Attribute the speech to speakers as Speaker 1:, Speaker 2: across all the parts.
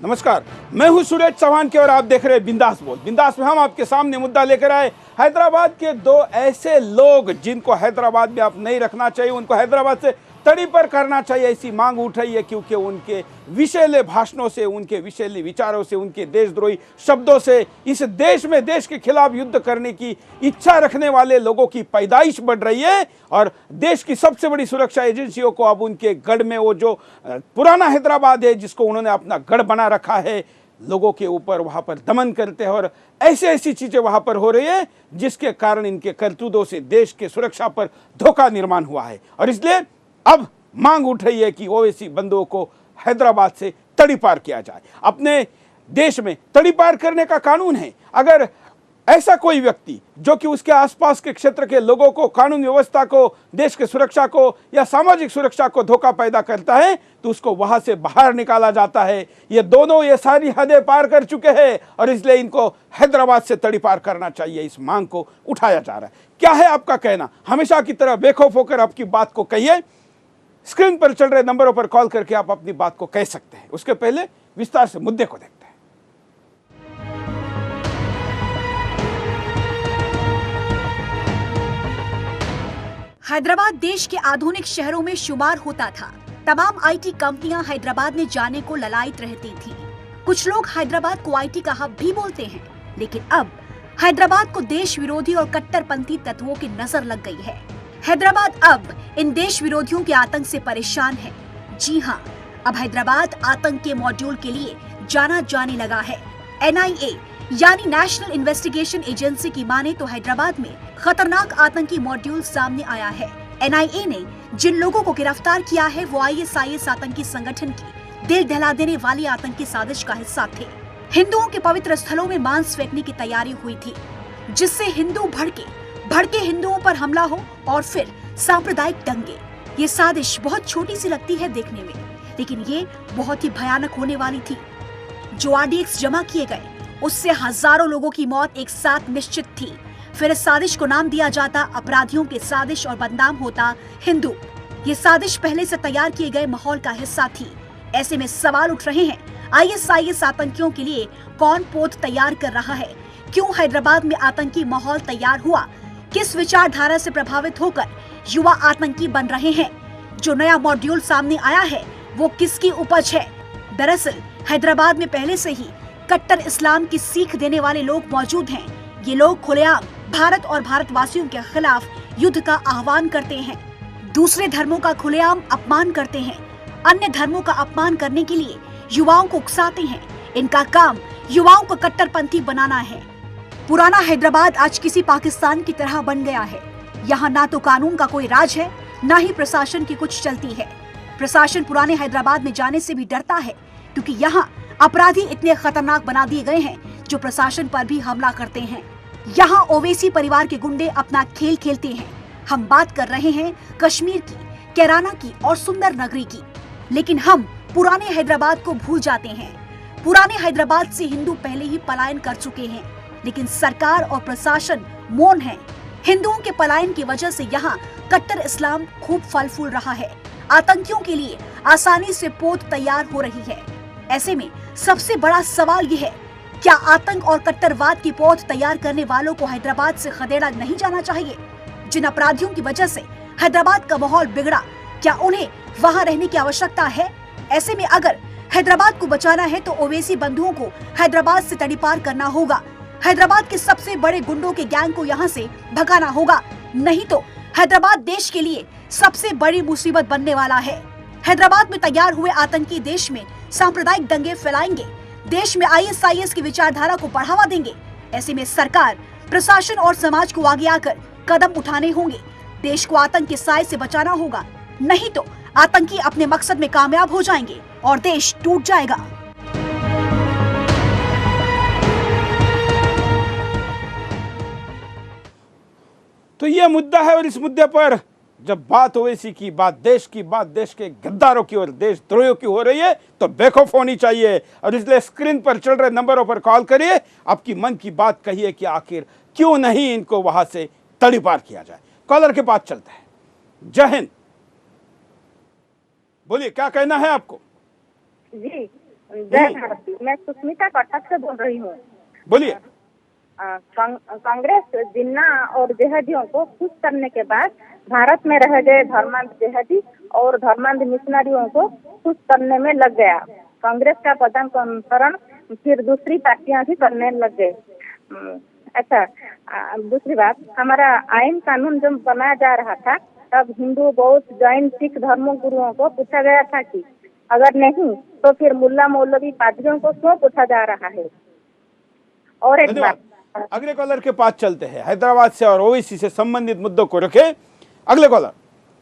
Speaker 1: नमस्कार, मैं हूं सुरेश चौहान के और आप देख रहे हैं बिंदास बोल। बिंदास में हम आपके सामने मुद्दा लेकर आए हैदराबाद के दो ऐसे लोग जिनको हैदराबाद में आप नहीं रखना चाहिए, उनको हैदराबाद से तड़ी पर करना चाहिए, ऐसी मांग उठ रही है क्योंकि उनके विषैले भाषणों से, उनके विषैले विचारों से, उनके देशद्रोही शब्दों से इस देश में देश के खिलाफ युद्ध करने की इच्छा रखने वाले लोगों की पैदाइश बढ़ रही है। और देश की सबसे बड़ी सुरक्षा एजेंसियों को अब उनके गढ़ में, वो जो पुराना हैदराबाद है जिसको उन्होंने अपना गढ़ बना रखा है, लोगों के ऊपर वहां पर दमन करते हैं और ऐसी चीजें वहां पर हो रही है जिसके कारण इनके करतूतों से देश के सुरक्षा पर धोखा निर्माण हुआ है। और इसलिए अब मांग उठ रही है कि ओवैसी बंधुओं को हैदराबाद से तड़ीपार किया जाए। अपने देश में तड़ीपार करने का कानून है। अगर ऐसा कोई व्यक्ति जो कि उसके आसपास के क्षेत्र के लोगों को, कानून व्यवस्था को, देश के सुरक्षा को या सामाजिक सुरक्षा को धोखा पैदा करता है तो उसको वहां से बाहर निकाला जाता है। ये दोनों ये सारी हदें पार कर चुके हैं और इसलिए इनको हैदराबाद से तड़ीपार करना चाहिए। इस मांग को उठाया जा रहा है। क्या है आपका कहना? हमेशा की तरह बेखौफ होकर आपकी बात को कहिए। स्क्रीन पर चल रहे नंबरों पर कॉल करके आप अपनी बात को कह सकते हैं। उसके पहले विस्तार से मुद्दे को देखते हैं।
Speaker 2: हैदराबाद देश के आधुनिक शहरों में शुमार होता था। तमाम आईटी कंपनियां हैदराबाद में जाने को ललायत रहती थी। कुछ लोग हैदराबाद को आईटी का हब भी बोलते हैं, लेकिन अब हैदराबाद को देश विरोधी और कट्टरपंथी तत्वों की नजर लग गई है। हैदराबाद अब इन देश विरोधियों के आतंक से परेशान है। जी हाँ, अब हैदराबाद आतंक के मॉड्यूल के लिए जाना जाने लगा है। NIA यानी नेशनल इन्वेस्टिगेशन एजेंसी की माने तो हैदराबाद में खतरनाक आतंकी मॉड्यूल सामने आया है। NIA ने जिन लोगों को गिरफ्तार किया है वो ISIS आतंकी संगठन की दिल दहला देने वाली आतंकी साजिश का हिस्सा थे। हिंदुओं के पवित्र स्थलों में मांस फेंकने की तैयारी हुई थी, जिससे हिंदू भड़के हिंदुओं पर हमला हो और फिर सांप्रदायिक दंगे। ये साजिश बहुत छोटी सी लगती है देखने में, लेकिन ये बहुत ही भयानक होने वाली थी। जो RDX जमा किए गए उससे हजारों लोगों की मौत एक साथ निश्चित थी। फिर इस साजिश को नाम दिया जाता अपराधियों की साजिश और बदनाम होता हिंदू। ये साजिश पहले से तैयार किए गए माहौल का हिस्सा थी। ऐसे में सवाल उठ रहे हैं, ISIS आतंकियों के लिए कौन पोत तैयार कर रहा है? क्यों हैदराबाद में आतंकी माहौल तैयार हुआ? किस विचारधारा से प्रभावित होकर युवा आतंकी बन रहे हैं? जो नया मॉड्यूल सामने आया है वो किसकी उपज है? दरअसल हैदराबाद में पहले से ही कट्टर इस्लाम की सीख देने वाले लोग मौजूद हैं। ये लोग खुलेआम भारत और भारतवासियों के खिलाफ युद्ध का आह्वान करते हैं, दूसरे धर्मों का खुलेआम अपमान करते हैं, अन्य धर्मों का अपमान करने के लिए युवाओं को उकसाते हैं। इनका काम युवाओं को कट्टरपंथी बनाना है। पुराना हैदराबाद आज किसी पाकिस्तान की तरह बन गया है। यहाँ ना तो कानून का कोई राज है, ना ही प्रशासन की कुछ चलती है। प्रशासन पुराने हैदराबाद में जाने से भी डरता है क्योंकि यहाँ अपराधी इतने खतरनाक बना दिए गए हैं जो प्रशासन पर भी हमला करते हैं। यहाँ ओवैसी परिवार के गुंडे अपना खेल खेलते हैं। हम बात कर रहे हैं कश्मीर की, कैराना की और सुंदर नगरी की, लेकिन हम पुराने हैदराबाद को भूल जाते हैं। पुराने हैदराबाद से हिंदू पहले ही पलायन कर चुके हैं, लेकिन सरकार और प्रशासन मौन है। हिंदुओं के पलायन की वजह से यहाँ कट्टर इस्लाम खूब फल फूल रहा है। आतंकियों के लिए आसानी से पोत तैयार हो रही है। ऐसे में सबसे बड़ा सवाल ये है, क्या आतंक और कट्टरवाद की पोत तैयार करने वालों को हैदराबाद से खदेड़ा नहीं जाना चाहिए? जिन अपराधियों की वजह से हैदराबाद का माहौल बिगड़ा, क्या उन्हें वहाँ रहने की आवश्यकता है? ऐसे में अगर हैदराबाद को बचाना है तो ओवैसी बंधुओं को हैदराबाद से तड़ीपार करना होगा। हैदराबाद के सबसे बड़े गुंडों के गैंग को यहाँ से भगाना होगा, नहीं तो हैदराबाद देश के लिए सबसे बड़ी मुसीबत बनने वाला है। हैदराबाद में तैयार हुए आतंकी देश में सांप्रदायिक दंगे फैलाएंगे, देश में ISIS की विचारधारा को बढ़ावा देंगे। ऐसे में सरकार, प्रशासन और समाज को आगे आकर कदम उठाने होंगे। देश को आतंक के साए से बचाना होगा, नहीं तो आतंकी अपने मकसद में कामयाब हो जाएंगे और देश टूट जाएगा।
Speaker 1: तो यह मुद्दा है और इस मुद्दे पर जब बात ओवैसी की, बात देश की, बात देश के गद्दारों की और देशद्रोहियों की हो रही है तो बेखौफ होनी चाहिए। और इसलिए स्क्रीन पर चल रहे नंबरों पर कॉल करिए, आपकी मन की बात कहिए कि आखिर क्यों नहीं इनको वहां से तड़ीपार किया जाए। कॉलर के पास चलते हैं। जय हिंद, बोलिए क्या कहना है आपको?
Speaker 3: जी जय भारती। मैं सुष्मिता कटक से बोल रही हूँ।
Speaker 1: बोलिए।
Speaker 3: कांग्रेस जिन्ना और जेहादियों को खुश करने के बाद भारत में रह गए धर्मांध जेहादी और धर्मांध मिशनरियों को खुश करने में लग गया। कांग्रेस का पतन का अनुसरण फिर दूसरी पार्टियां भी करने लग गए। अच्छा, दूसरी बात, हमारा आइन कानून जब बनाया जा रहा था तब हिंदू, बौद्ध, जैन, सिख धर्मों गुरुओं को पूछा गया था कि अगर नहीं तो फिर मुल्ला मौलवी पादरियों को क्यों पूछा जा रहा है। और एक बात,
Speaker 1: अगले कॉलर के पास चलते हैं। हैदराबाद से और ओवैसी से संबंधित मुद्दों को रखें। अगले कॉलर,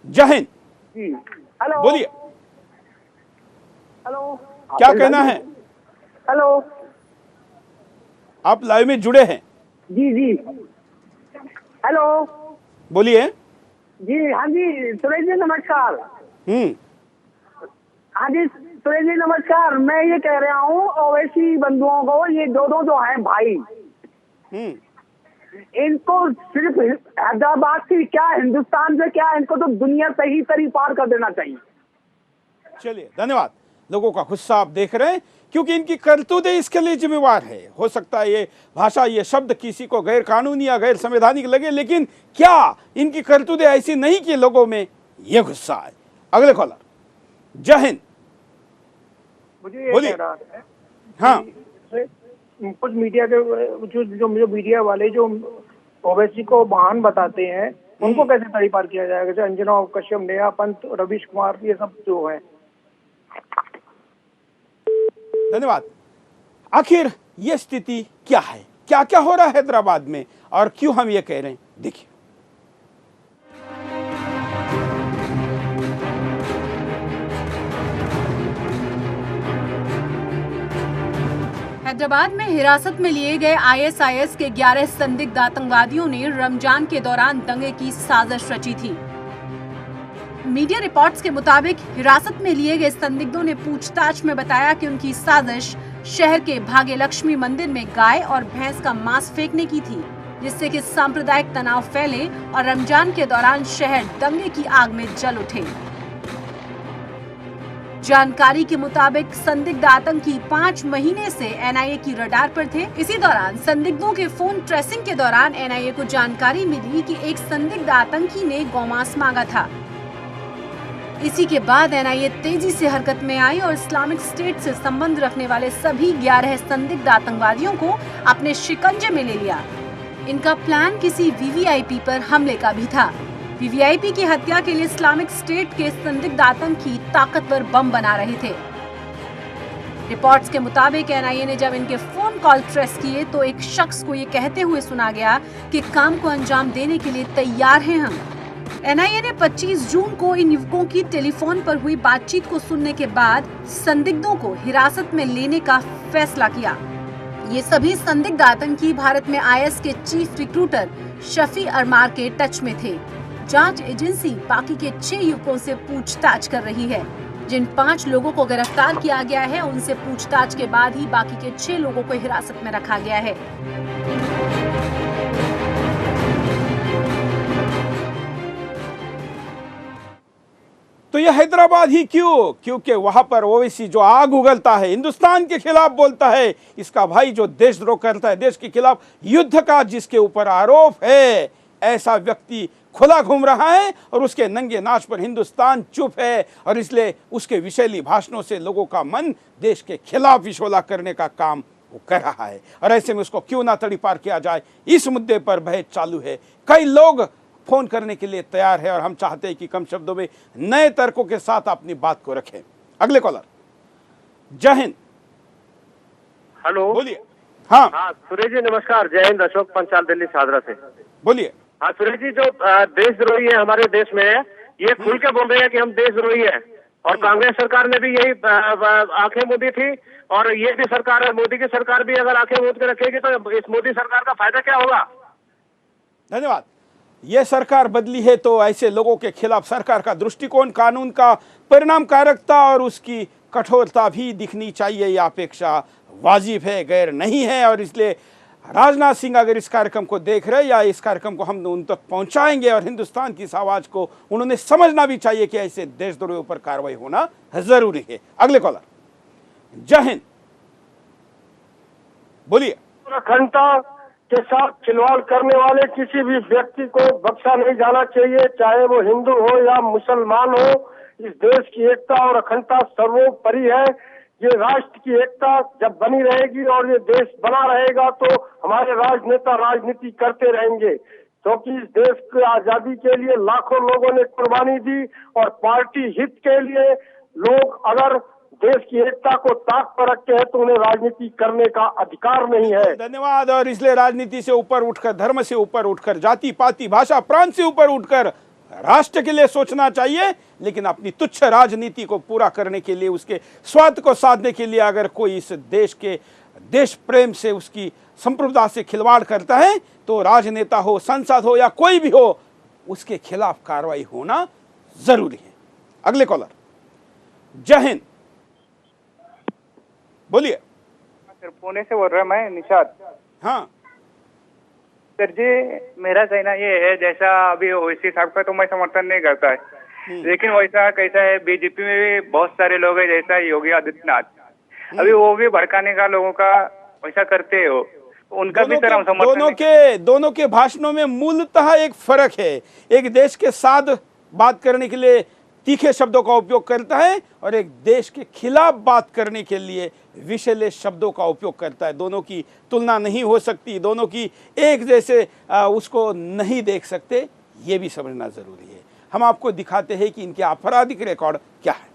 Speaker 1: जय हिंद
Speaker 4: जी। हेलो,
Speaker 1: बोलिए।
Speaker 4: हेलो,
Speaker 1: क्या कहना है?
Speaker 4: हेलो,
Speaker 1: आप लाइव में जुड़े हैं।
Speaker 4: जी जी। हेलो,
Speaker 1: बोलिए।
Speaker 4: जी। हाँ जी, सुरेश जी नमस्कार। हाँ जी सुरेश जी नमस्कार। मैं ये कह रहा हूँ ओवैसी बंधुओं को, ये दोनों जो हैं भाई, इनको सिर्फ हैदराबाद से क्या, हिंदुस्तान से क्या, इनको तो दुनिया से ही तरी पार कर देना चाहिए।
Speaker 1: चलिए, धन्यवाद। लोगों का गुस्सा आप देख रहे हैं क्योंकि इनकी करतूतें इसके लिए जिम्मेवार है। हो सकता है ये भाषा, ये शब्द किसी को गैर कानूनी या गैर संवैधानिक लगे, लेकिन क्या इनकी करतूतें ऐसी नहीं कि लोगों में ये गुस्सा है। अगले कॉलर, जय हिंद
Speaker 4: मुझे ये
Speaker 1: बोलिए।
Speaker 4: कह रहा है,
Speaker 1: हाँ,
Speaker 4: कुछ मीडिया के जो मीडिया वाले जो ओवैसी को महान बताते हैं, उनको कैसे तरी पार किया जाएगा? जैसे अंजना कश्यप, नेहा पंत, रवीश कुमार, ये सब जो है।
Speaker 1: धन्यवाद। आखिर ये स्थिति क्या है, क्या क्या हो रहा है हैदराबाद में और क्यों हम ये कह रहे हैं, देखिए।
Speaker 5: हैदराबाद में हिरासत में लिए गए आईएसआईएस के 11 संदिग्ध आतंकवादियों ने रमजान के दौरान दंगे की साजिश रची थी। मीडिया रिपोर्ट्स के मुताबिक हिरासत में लिए गए संदिग्धों ने पूछताछ में बताया कि उनकी साजिश शहर के भाग्य लक्ष्मी मंदिर में गाय और भैंस का मांस फेंकने की थी, जिससे कि सांप्रदायिक तनाव फैले और रमजान के दौरान शहर दंगे की आग में जल उठे। जानकारी के मुताबिक संदिग्ध आतंकी 5 महीने से एनआईए की रडार पर थे। इसी दौरान संदिग्धों के फोन ट्रेसिंग के दौरान एनआईए को जानकारी मिली कि एक संदिग्ध आतंकी ने गौमांस मांगा था। इसी के बाद एनआईए तेजी से हरकत में आई और इस्लामिक स्टेट से संबंध रखने वाले सभी 11 संदिग्ध आतंकवादियों को अपने शिकंजे में ले लिया। इनका प्लान किसी वीवीआईपी पर हमले का भी था। वीवीआईपी की हत्या के लिए इस्लामिक स्टेट के संदिग्ध आतंकी ताकतवर बम बना रहे थे। रिपोर्ट्स के मुताबिक एनआईए ने जब इनके फोन कॉल ट्रेस किए तो एक शख्स को ये कहते हुए सुना गया कि काम को अंजाम देने के लिए तैयार हैं हम। एनआईए ने 25 जून को इन युवकों की टेलीफोन पर हुई बातचीत को सुनने के बाद संदिग्धों को हिरासत में लेने का फैसला किया। ये सभी संदिग्ध आतंकी भारत में आईएस के चीफ रिक्रूटर शफी अरमार के टच में थे। जांच एजेंसी बाकी के 6 युवकों से पूछताछ कर रही है। जिन 5 लोगों को गिरफ्तार किया गया है, उनसे पूछताछ के बाद ही बाकी के 6 लोगों को हिरासत में रखा गया है।
Speaker 1: तो यह हैदराबाद ही क्यों? क्योंकि वहां पर ओवैसी जो आग उगलता है, हिंदुस्तान के खिलाफ बोलता है, इसका भाई जो देशद्रोह करता है, देश के खिलाफ युद्ध का जिसके ऊपर आरोप है, ऐसा व्यक्ति खुला घूम रहा है और उसके नंगे नाच पर हिंदुस्तान चुप है। और इसलिए उसके विषैली भाषणों से लोगों का मन देश के खिलाफ विशोला करने का काम वो कर रहा है। और ऐसे में उसको क्यों ना तड़ी पार किया जाए, इस मुद्दे पर बहस चालू है। कई लोग फोन करने के लिए तैयार है और हम चाहते हैं कि कम शब्दों में नए तर्कों के साथ अपनी बात को रखें। अगले कॉलर, जय हिंद।
Speaker 6: हेलो,
Speaker 1: बोलिए। हाँ
Speaker 6: हाँ सुरेश जी नमस्कार। जय हिंद, अशोक पंचाल, दिल्ली सादरा से।
Speaker 1: बोलिए।
Speaker 6: हाँ सुरेश जी, जो देशद्रोही है हमारे देश में, ये खुल के बोल रहे हैं कि हम देशद्रोही है। और कांग्रेस सरकार ने भी यही आंखें मूंदी थी और ये भी सरकार है, मोदी की सरकार भी अगर आंखें मूंद के रखेगी तो इस मोदी सरकार का फायदा क्या होगा?
Speaker 1: धन्यवाद। यह सरकार बदली है तो ऐसे लोगों के खिलाफ सरकार का दृष्टिकोण, कानून का परिणामकारकता और उसकी कठोरता भी दिखनी चाहिए। यह अपेक्षा वाजिब है, गैर नहीं है। और इसलिए राजनाथ सिंह अगर इस कार्यक्रम को देख रहे या इस कार्यक्रम को हम उन तक पहुंचाएंगे और हिंदुस्तान की इस आवाज को उन्होंने समझना भी चाहिए कि ऐसे देशद्रोहियों पर कार्रवाई होना जरूरी है। अगले कॉलर, जय हिंद। बोलिए।
Speaker 7: अखंडता के साथ खिलवाड़ करने वाले किसी भी व्यक्ति को बख्शा नहीं जाना चाहिए, चाहे वो हिंदू हो या मुसलमान हो। इस देश की एकता और अखंडता सर्वोपरि है। ये राष्ट्र की एकता जब बनी रहेगी और ये देश बना रहेगा तो हमारे राजनेता राजनीति करते रहेंगे, क्योंकि इस देश की आजादी के लिए लाखों लोगों ने कुर्बानी दी और पार्टी हित के लिए लोग अगर देश की एकता को ताक पर रखते हैं तो उन्हें राजनीति करने का अधिकार नहीं है।
Speaker 1: धन्यवाद। और इसलिए राजनीति से ऊपर उठकर, धर्म से ऊपर उठकर, जाति पाति भाषा प्रांत से ऊपर उठकर राष्ट्र के लिए सोचना चाहिए। लेकिन अपनी तुच्छ राजनीति को पूरा करने के लिए, उसके स्वार्थ को साधने के लिए अगर कोई इस देश के देश प्रेम से, उसकी संप्रभुता से खिलवाड़ करता है तो राजनेता हो, सांसद हो या कोई भी हो, उसके खिलाफ कार्रवाई होना जरूरी है। अगले कॉलर। जय हिंद। बोलिए।
Speaker 8: सर पुणे से बोल रहा मैं निषाद।
Speaker 1: हाँ
Speaker 8: सर जी, मेरा कहना ये है, जैसा अभी ओवैसी साहब का तो मैं समर्थन नहीं करता है, लेकिन वैसा कैसा है, बीजेपी में भी बहुत सारे लोग हैं जैसा योगी आदित्यनाथ, अभी वो भी भड़काने का लोगों का वैसा करते हो, उनका भी सर हम समर्थन।
Speaker 1: दोनों के भाषणों में मूलतः एक फर्क है। एक देश के साथ बात करने के लिए तीखे शब्दों का उपयोग करता है और एक देश के खिलाफ बात करने के लिए विषैले शब्दों का उपयोग करता है। दोनों की तुलना नहीं हो सकती, दोनों की एक जैसे उसको नहीं देख सकते, ये भी समझना जरूरी है। हम आपको दिखाते हैं कि इनके आपराधिक रिकॉर्ड क्या है।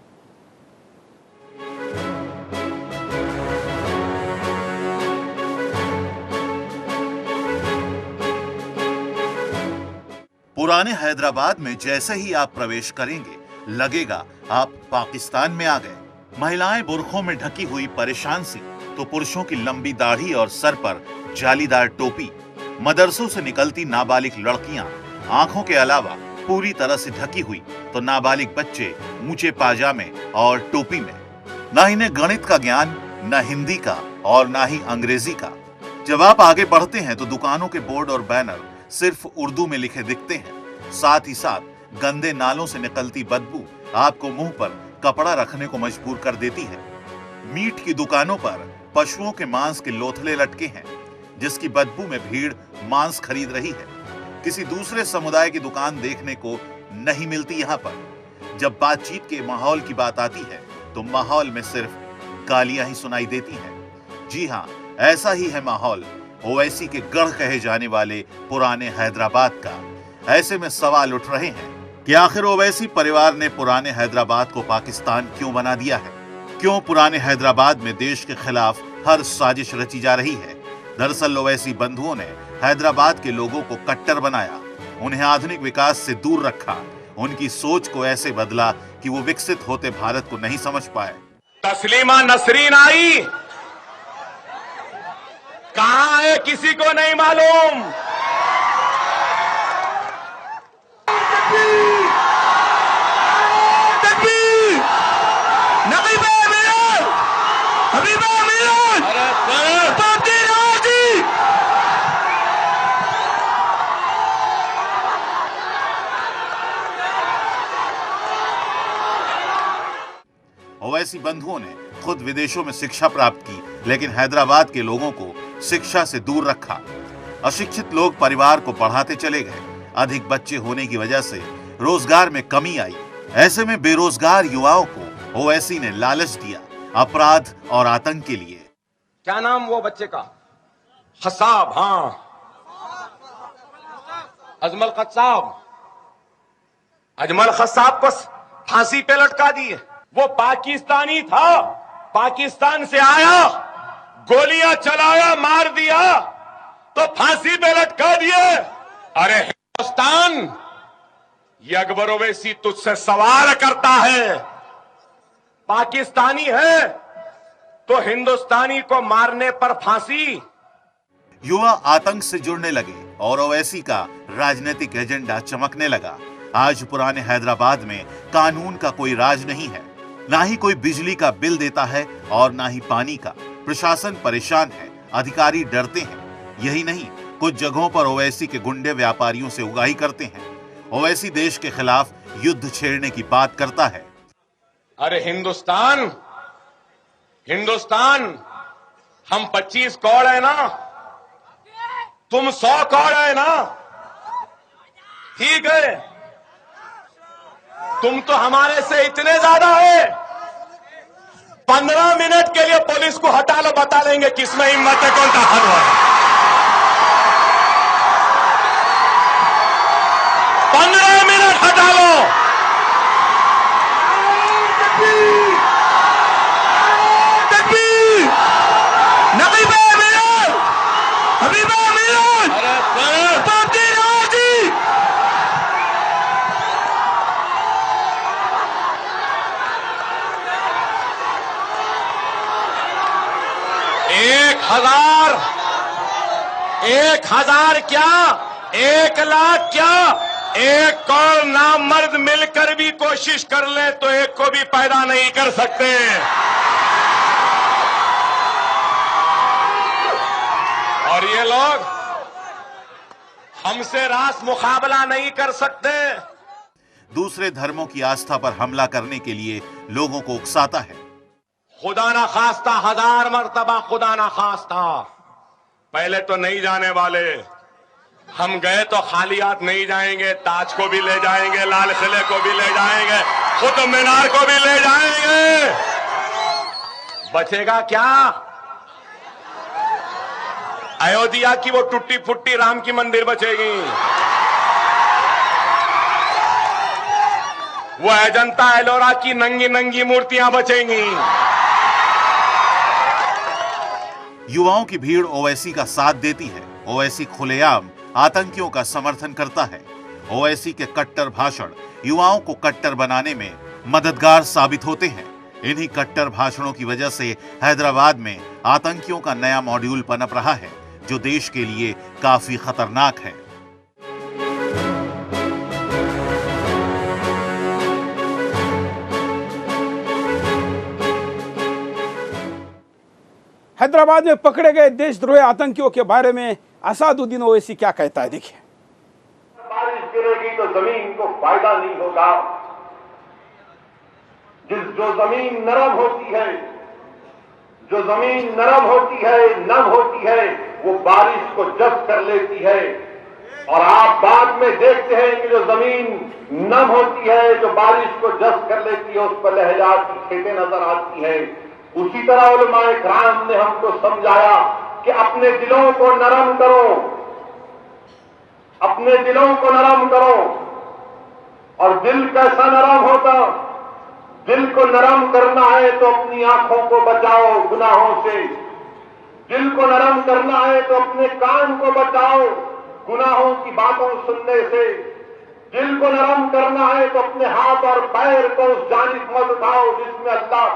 Speaker 9: पुराने हैदराबाद में जैसे ही आप प्रवेश करेंगे लगेगा आप पाकिस्तान में आ गए। महिलाएं बुरखों में ढकी हुई परेशान सी, तो पुरुषों की लंबी दाढ़ी और सर पर जालीदार टोपी। मदरसों से निकलती नाबालिग लड़कियां आंखों के अलावा पूरी तरह से ढकी हुई, तो नाबालिग बच्चे ऊंचे पाजामे और टोपी में। न इन्हें गणित का ज्ञान, न हिंदी का और न ही अंग्रेजी का। जब आप आगे बढ़ते हैं तो दुकानों के बोर्ड और बैनर सिर्फ उर्दू में लिखे दिखते हैं। साथ ही साथ गंदे नालों से निकलती बदबू आपको मुंह पर कपड़ा रखने को मजबूर कर देती है। मीट की दुकानों पर पशुओं के मांस के लोथले लटके हैं, जिसकी बदबू में भीड़ मांस खरीद रही है। किसी दूसरे समुदाय की दुकान देखने को नहीं मिलती यहाँ पर। जब बातचीत के माहौल की बात आती है तो माहौल में सिर्फ गालियां ही सुनाई देती हैं। जी हाँ, ऐसा ही है माहौल ओवैसी के गढ़ कहे जाने वाले पुराने हैदराबाद का। ऐसे में सवाल उठ रहे हैं कि आखिर ओवैसी परिवार ने पुराने हैदराबाद को पाकिस्तान क्यों बना दिया है? क्यों पुराने हैदराबाद में देश के खिलाफ हर साजिश रची जा रही है? दरअसल ओवैसी बंधुओं ने हैदराबाद के लोगों को कट्टर बनाया, उन्हें आधुनिक विकास से दूर रखा, उनकी सोच को ऐसे बदला कि वो विकसित होते भारत को नहीं समझ पाए।
Speaker 10: तस्लीमा नसरीन आई, कहां है किसी को नहीं मालूम।
Speaker 9: ओवैसी बंधुओं ने खुद विदेशों में शिक्षा प्राप्त की, लेकिन हैदराबाद के लोगों को शिक्षा से दूर रखा। अशिक्षित लोग परिवार को बढ़ाते चले गए। अधिक बच्चे होने की वजह से रोजगार में कमी आई। ऐसे में बेरोजगार युवाओं को ओवैसी ने लालच दिया अपराध और आतंक के लिए।
Speaker 10: क्या नाम वो बच्चे का? खसाब। हाँ, अजमल खसाब। अजमल खसाब को फांसी पे लटका दिए। वो पाकिस्तानी था, पाकिस्तान से आया, गोलियां चलाया, मार दिया, तो फांसी पे लटका दिए। अरे हिंदुस्तान, ये अकबर ओवैसी तुझसे सवाल करता है, पाकिस्तानी है तो हिंदुस्तानी को मारने पर फांसी।
Speaker 9: युवा आतंक से जुड़ने लगे और ओवैसी का राजनीतिक एजेंडा चमकने लगा। आज पुराने हैदराबाद में कानून का कोई राज नहीं है, ना ही कोई बिजली का बिल देता है और ना ही पानी का। प्रशासन परेशान है, अधिकारी डरते हैं। यही नहीं, कुछ जगहों पर ओवैसी के गुंडे व्यापारियों से उगाही करते हैं। ओवैसी देश के खिलाफ युद्ध छेड़ने की बात करता है।
Speaker 10: अरे हिंदुस्तान, हिंदुस्तान हम 25 करोड़ है ना, तुम 100 करोड़ है ना, ठीक है। तुम तो हमारे से इतने ज्यादा है, 15 मिनट के लिए पुलिस को हटा लो, बता देंगे किसमें हिम्मत है, कौन ताकतवर है। 15 मिनट हटा लो। एक हजार क्या, 1 लाख क्या, 1 करोड़ नामर्द मिलकर भी कोशिश कर ले तो एक को भी पैदा नहीं कर सकते। और ये लोग हमसे रास मुकाबला नहीं कर सकते।
Speaker 9: दूसरे धर्मों की आस्था पर हमला करने के लिए लोगों को उकसाता है।
Speaker 10: खुदा ना खास्ता, 1000 मर्तबा खुदा ना खास्ता। पहले तो नहीं जाने वाले, हम गए तो खाली हाथ नहीं जाएंगे, ताज को भी ले जाएंगे, लाल किले को भी ले जाएंगे, कुतुब मीनार को भी ले जाएंगे। बचेगा क्या? अयोध्या की वो टूटी फुट्टी राम की मंदिर बचेगी, वो अजंता एलोरा की नंगी नंगी मूर्तियां बचेंगी।
Speaker 9: युवाओं की भीड़ ओवैसी का साथ देती है। ओवैसी खुलेआम आतंकियों का समर्थन करता है। ओवैसी के कट्टर भाषण युवाओं को कट्टर बनाने में मददगार साबित होते हैं। इन्हीं कट्टर भाषणों की वजह से हैदराबाद में आतंकियों का नया मॉड्यूल पनप रहा है, जो देश के लिए काफी खतरनाक है।
Speaker 1: हैदराबाद में पकड़े गए देशद्रोही आतंकियों के बारे में असादुद्दीन ओवैसी क्या कहता है, देखिए।
Speaker 7: बारिश गिरेगी तो जमीन को फायदा नहीं होगा। जो जमीन नरम होती है, जो जमीन नरम होती है, नम होती है, वो बारिश को जब्त कर लेती है। और आप बाद में देखते हैं कि जो जमीन नम होती है, जो बारिश को जब्त कर लेती है, उस पर लहजात की खेतें नजर आती हैं। उसी तरह उलमाए किराम ने हमको समझाया कि अपने दिलों को नरम करो, अपने दिलों को नरम करो। और दिल कैसा नरम होता? दिल को नरम करना है तो अपनी आंखों को बचाओ गुनाहों से। दिल को नरम करना है तो अपने कान को बचाओ गुनाहों की बातों सुनने से। दिल को नरम करना है तो अपने हाथ और पैर को उस जानिब मत उठाओ जिसमें अल्लाह,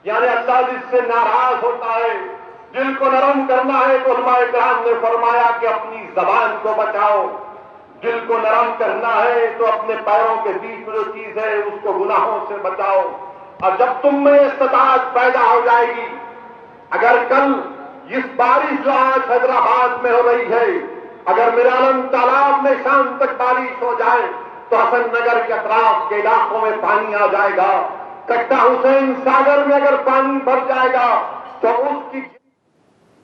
Speaker 7: यानी अल्लाह जिससे नाराज होता है। दिल को नरम करना है तो उलमाए किराम ने फरमाया कि अपनी जबान को बचाओ। दिल को नरम करना है तो अपने पैरों के बीच में जो चीज है उसको गुनाहों से बचाओ। और जब तुम में इस्तिताअत पैदा हो जाएगी, अगर कल इस बारिश जो आज हैदराबाद में हो रही है, अगर मिरालम तालाब में शाम तक बारिश हो जाए तो हसन नगर के अतराफ के इलाकों में पानी आ जाएगा। कट्टा हुसैन सागर में अगर पानी भर जाएगा तो उसकी,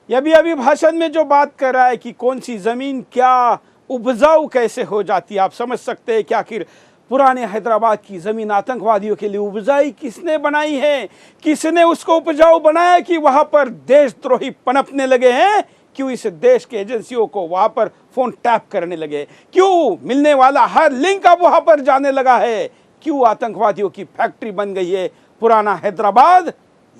Speaker 1: ये भी अभी भाषण में जो बात कर रहा है कि कौन सी जमीन क्या उपजाऊ कैसे हो जाती है, आप समझ सकते हैं कि आखिर पुराने हैदराबाद की जमीन आतंकवादियों के लिए उपजाई किसने बनाई है? किसने उसको उपजाऊ बनाया कि वहां पर देशद्रोही पनपने लगे हैं? क्यों इस देश के एजेंसियों को वहां पर फोन टैप करने लगे? क्यों मिलने वाला हर लिंक अब वहां पर जाने लगा है? क्यों आतंकवादियों की फैक्ट्री बन गई है पुराना हैदराबाद?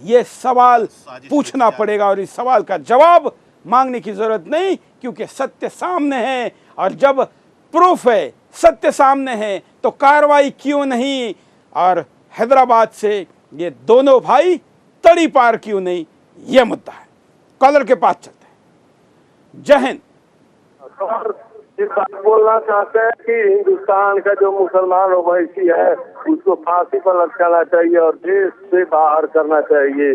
Speaker 1: ये सवाल पूछना पड़ेगा और इस सवाल का जवाब मांगने की जरूरत नहीं, क्योंकि सत्य सामने है। और जब प्रूफ है, सत्य सामने है, तो कार्रवाई क्यों नहीं? और हैदराबाद से ये दोनों भाई तड़ी पार क्यों नहीं? ये मुद्दा है। कॉलर के पास चलते हैं। जय हिंद।
Speaker 7: इस बात बोलना चाहते हैं कि हिंदुस्तान का जो मुसलमान ओवैसी है उसको फांसी पर लटकाना चाहिए और देश से बाहर करना चाहिए।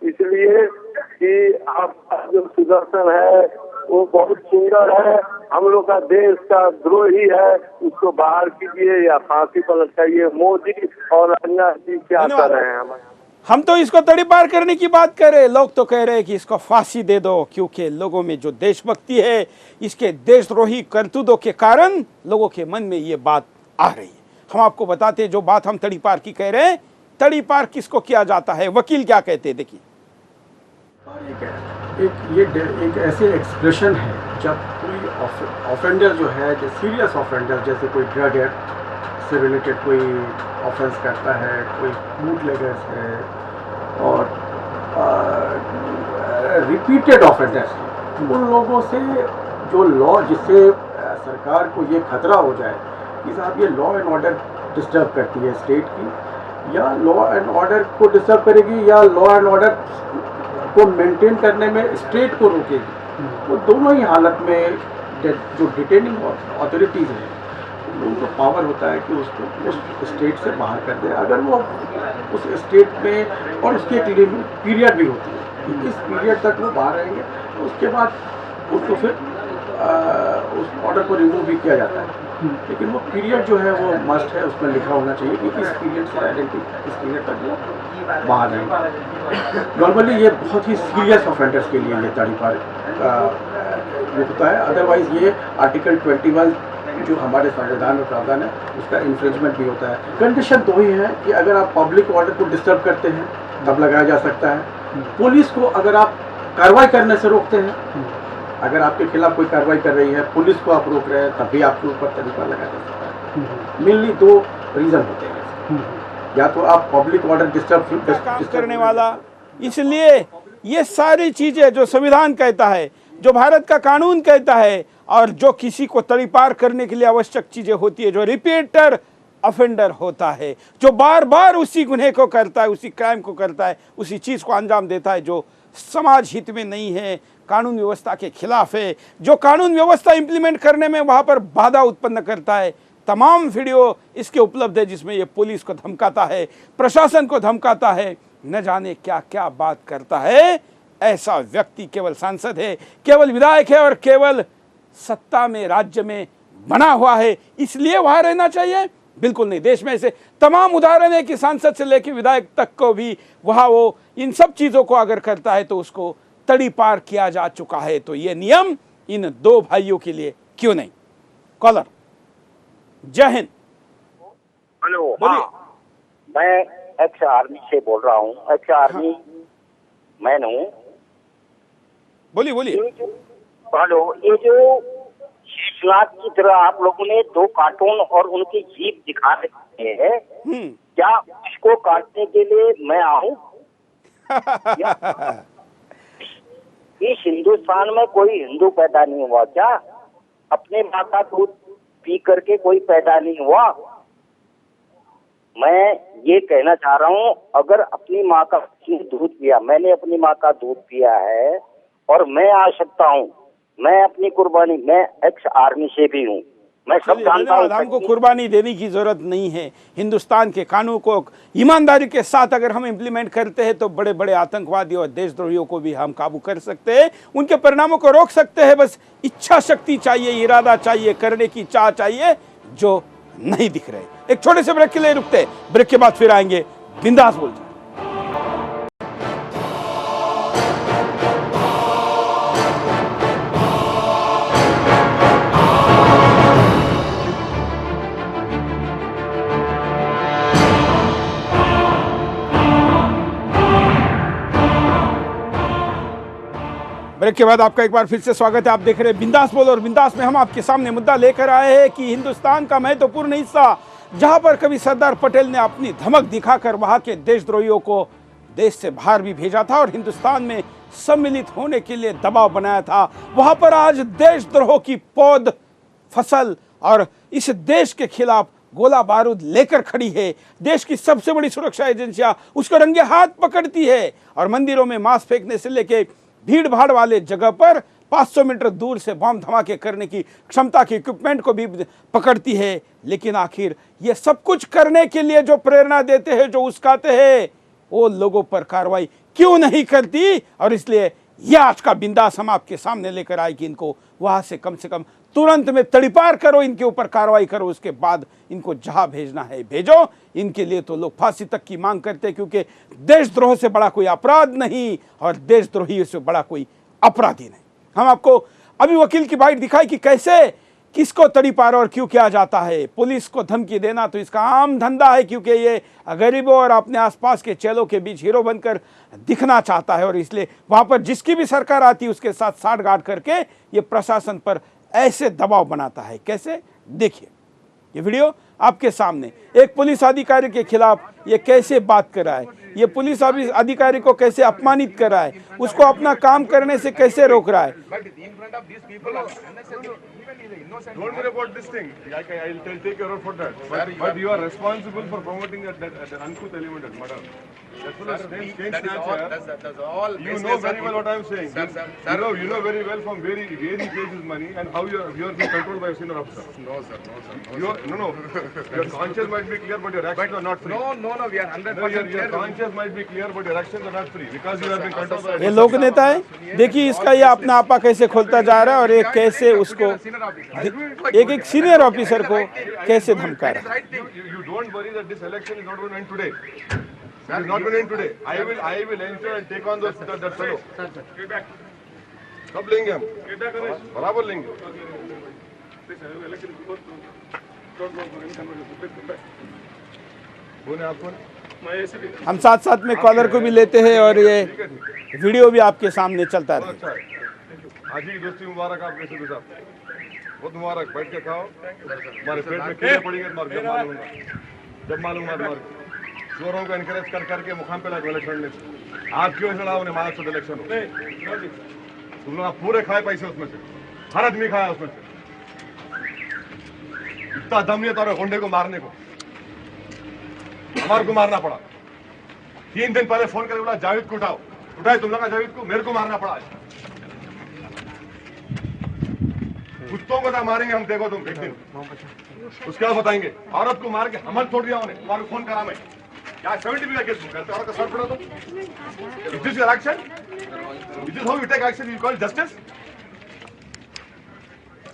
Speaker 7: इसलिए कि आपका जो सुदर्शन है वो बहुत सुंदर है, हम लोग का देश का द्रोही है, उसको बाहर कीजिए या फांसी पर लटकाइए। मोदी और अन्ना जी क्या कर रहे हैं?
Speaker 1: हम तो इसको तड़ीपार करने की बात कर रहे हैं, लोग तो कह रहे हैं कि इसको फांसी दे दो, क्योंकि लोगों में जो देशभक्ति है, इसके देशद्रोही करतूतों के कारण लोगों के मन में ये बात आ रही है। हम आपको बताते हैं जो बात हम तड़ीपार की कह रहे हैं, तड़ीपार किसको किया जाता है, वकील क्या कहते हैं, देखिए।
Speaker 11: एक ऐसे एक्सप्रेशन है जब कोई ऑफेंडर जो है, जो सीरियस ऑफेंडर, जैसे कोई ड्रग एक्ट से रिलेटेड कोई ऑफेंस करता है, कोई बूटलेगर्स है और रिपीटेड ऑफेंडर्स, उन लोगों से जो लॉ, जिससे सरकार को ये खतरा हो जाए कि साहब ये लॉ एंड ऑर्डर डिस्टर्ब करती है स्टेट की, या लॉ एंड ऑर्डर को डिस्टर्ब करेगी, या लॉ एंड ऑर्डर को मेंटेन करने में स्टेट को रोकेगी, वो दोनों ही हालत में जो डिटेनिंग अथॉरिटीज़ हैं उनको पावर होता है कि उसको उस स्टेट से बाहर कर दे, अगर वो उस स्टेट में, और उसकी एक पीरियड भी होती है कि इस पीरियड तक वो बाहर रहेंगे, तो उसके बाद उसको फिर उस ऑर्डर को रिमूव भी किया जाता है। लेकिन वो पीरियड जो है वो मस्ट है, उसमें लिखा होना चाहिए कि इस पीरियड से इस पीरियड तक वो बाहर रहेंगे। नॉर्मली ये बहुत ही सीरियस ऑफेंडर्स के लिए ये तड़ीपार होता है, अदरवाइज ये आर्टिकल 21 जो हमारे संविधान में प्रावधान है उसका इन्फ्रिंजमेंट भी होता है। कंडीशन दो ही है कि अगर आप पब्लिक ऑर्डर को डिस्टर्ब करते हैं तब लगाया जा सकता है, पुलिस को अगर आप कार्रवाई करने से रोकते हैं, अगर आपके खिलाफ कोई कार्रवाई कर रही है, पुलिस को आप रोक रहे हैं, तब भी आपके ऊपर तड़ीपार लगाया जा सकता है। मेनली दो रीज़न होते हैं, या तो आप पब्लिक ऑर्डर डिस्टर्ब
Speaker 1: करने वाला, इसलिए ये सारी चीजें जो संविधान कहता है, जो भारत का कानून कहता है, और जो किसी को तड़ीपार करने के लिए आवश्यक चीजें होती है, जो रिपीटर ऑफेंडर होता है, जो बार बार उसी गुन्हे को करता है, उसी क्राइम को करता है, उसी चीज को अंजाम देता है जो समाज हित में नहीं है, कानून व्यवस्था के खिलाफ है, जो कानून व्यवस्था इंप्लीमेंट करने में वहां पर बाधा उत्पन्न करता है। तमाम वीडियो इसके उपलब्ध है जिसमें ये पुलिस को धमकाता है, प्रशासन को धमकाता है, न जाने क्या क्या बात करता है। ऐसा व्यक्ति केवल सांसद है, केवल विधायक है और केवल सत्ता में, राज्य में बना हुआ है, इसलिए वहां रहना चाहिए? बिल्कुल नहीं। देश में ऐसे तमाम उदाहरण है कि सांसद से लेकर विधायक तक को भी वहां वो इन सब चीजों को अगर करता है तो उसको तड़ीपार किया जा चुका है। तो ये नियम इन दो भाइयों के लिए क्यों नहीं? कॉलर, जय हिंद।
Speaker 12: हेलो, हाँ, मैं एक्स आर्मी से बोल रहा हूँ, एक्स आर्मी मैन हूँ।
Speaker 1: बोलिए बोलिए।
Speaker 12: हेलो, ये जो शेषनाग की तरह आप लोगों ने दो कार्टून और उनकी जीप दिखा रहे हैं, क्या उसको काटने के लिए मैं आऊँ? इस हिंदुस्तान में कोई हिंदू पैदा नहीं हुआ क्या? अपने माँ का दूध पी करके कोई पैदा नहीं हुआ? मैं ये कहना चाह रहा हूँ, अगर अपनी माँ का दूध पिया, मैंने अपनी माँ का दूध पिया है और मैं आ सकता हूँ, मैं अपनी कुर्बानी, मैं एक्स आर्मी से भी हूँ, मैं सब जानता हूँ।
Speaker 1: हमको कुर्बानी देने की जरूरत नहीं है। हिंदुस्तान के कानून को ईमानदारी के साथ अगर हम इम्प्लीमेंट करते हैं तो बड़े बड़े आतंकवादियों और देशद्रोहियों को भी हम काबू कर सकते हैं, उनके परिणामों को रोक सकते हैं। बस इच्छा शक्ति चाहिए, इरादा चाहिए, करने की चाह चाहिए, जो नहीं दिख रहे। एक छोटे से ब्रेक के लिए रुकते हैं, ब्रेक के बाद फिर आएंगे। बिंदास बोलते। ब्रेक के बाद आपका एक बार फिर से स्वागत है। आप देख रहे हैं बिंदास बोल, और बिंदास में हम आपके सामने मुद्दा लेकर आए हैं कि हिंदुस्तान का महत्वपूर्ण हिस्सा, जहां पर कभी सरदार पटेल ने अपनी धमक दिखाकर वहां के देशद्रोहियों को देश से बाहर भी भेजा था और हिंदुस्तान में सम्मिलित होने के लिए दबाव बनाया था, वहां पर आज देशद्रोह की पौध फसल और इस देश के खिलाफ गोला बारूद लेकर खड़ी है। देश की सबसे बड़ी सुरक्षा एजेंसियां उसको रंगे हाथ पकड़ती है और मंदिरों में मांस फेंकने से लेके भीड़ भाड़ वाले जगह पर 500 मीटर दूर से बम धमाके करने की क्षमता के इक्विपमेंट को भी पकड़ती है। लेकिन आखिर ये सब कुछ करने के लिए जो प्रेरणा देते हैं, जो उस्काते हैं, वो लोगों पर कार्रवाई क्यों नहीं करती? और इसलिए यह आज का बिंदास हम आपके सामने लेकर आए कि इनको वहां से कम तुरंत में तड़ीपार करो, इनके ऊपर कार्रवाई करो, उसके बाद इनको जहां भेजना है भेजो। इनके लिए तो लोग फांसी तक की मांग करते हैं, क्योंकि देशद्रोह से बड़ा कोई अपराध नहीं और देशद्रोही से बड़ा कोई अपराधी नहीं। हम आपको अभी वकील की बाइट दिखाई कि कैसे किसको तड़ीपार और क्यों किया जाता है। पुलिस को धमकी देना तो इसका आम धंधा है, क्योंकि ये गरीबों और अपने आसपास के चेलों के बीच हीरो बनकर दिखना चाहता है और इसलिए वहां पर जिसकी भी सरकार आती है उसके साथ साठगांठ करके ये प्रशासन पर ऐसे दबाव बनाता है। कैसे, देखिए ये वीडियो आपके सामने। एक पुलिस अधिकारी के खिलाफ ये कैसे बात कर रहा है, ये पुलिस अधिकारी को कैसे अपमानित कर रहा है, उसको अपना काम करने से कैसे रोक रहा है।
Speaker 13: Don't worry about this thing. I'll take care of for that. But you are responsible for promoting that uncouth element at murder. That's all. You know very well what I'm saying. You know very well from where he pays his money and how you are being controlled by a senior officer. No, sir. No. Your conscience might be clear, but your actions are not free. No. We are 100% clear. Your conscience might be clear, but your actions are not free because you have been controlled by.
Speaker 1: ये लोक नेता है, देखिए इसका ये अपना आपा कैसे खोलता जा रहा है और एक कैसे उसको एक सीनियर ऑफिसर को कैसे धमका रहा है।
Speaker 13: You don't worry that this election is not going to end today. It is not going to end today. I will enter and take on that fellow. कब लेंगे हम? बराबर लेंगे।
Speaker 1: हम साथ साथ में कॉलर को भी लेते हैं और ये वीडियो भी आपके सामने चलता रहे।
Speaker 13: आज ही दोस्ती मुबारक आपके सिद्धू साहब, बहुत मुबारक। बैठ के खाओ, हमारे पेट में कीड़े पड़ेंगे जब मालूम चोरों को एनकरेज करके मुकाम पे लगा इलेक्शन में। आप क्यों ऐसा उन्हें मारा इलेक्शन हो? तुम लोग पूरे खाए पैसे उसमें से, हर आदमी खाया उसमें से। इतना दम नहीं था गुंडे को मारने को, हमारे को मारना पड़ा। 3 दिन पहले फोन करके बोला जावेद को उठाओ, उठाए तुम लोग का जावेद को, मेरे को मारना पड़ा। कुत्तों को मारेंगे हम, देखो तुम एक दिन। उसके बाद बताएंगे औरत को मार के हमल छोड़ दिया उन्हें, तुम्हारे फोन करा मैं क्या 70 का केस करते औरत का सर पड़ा तुम। It is your action, it is how you take action, you call justice.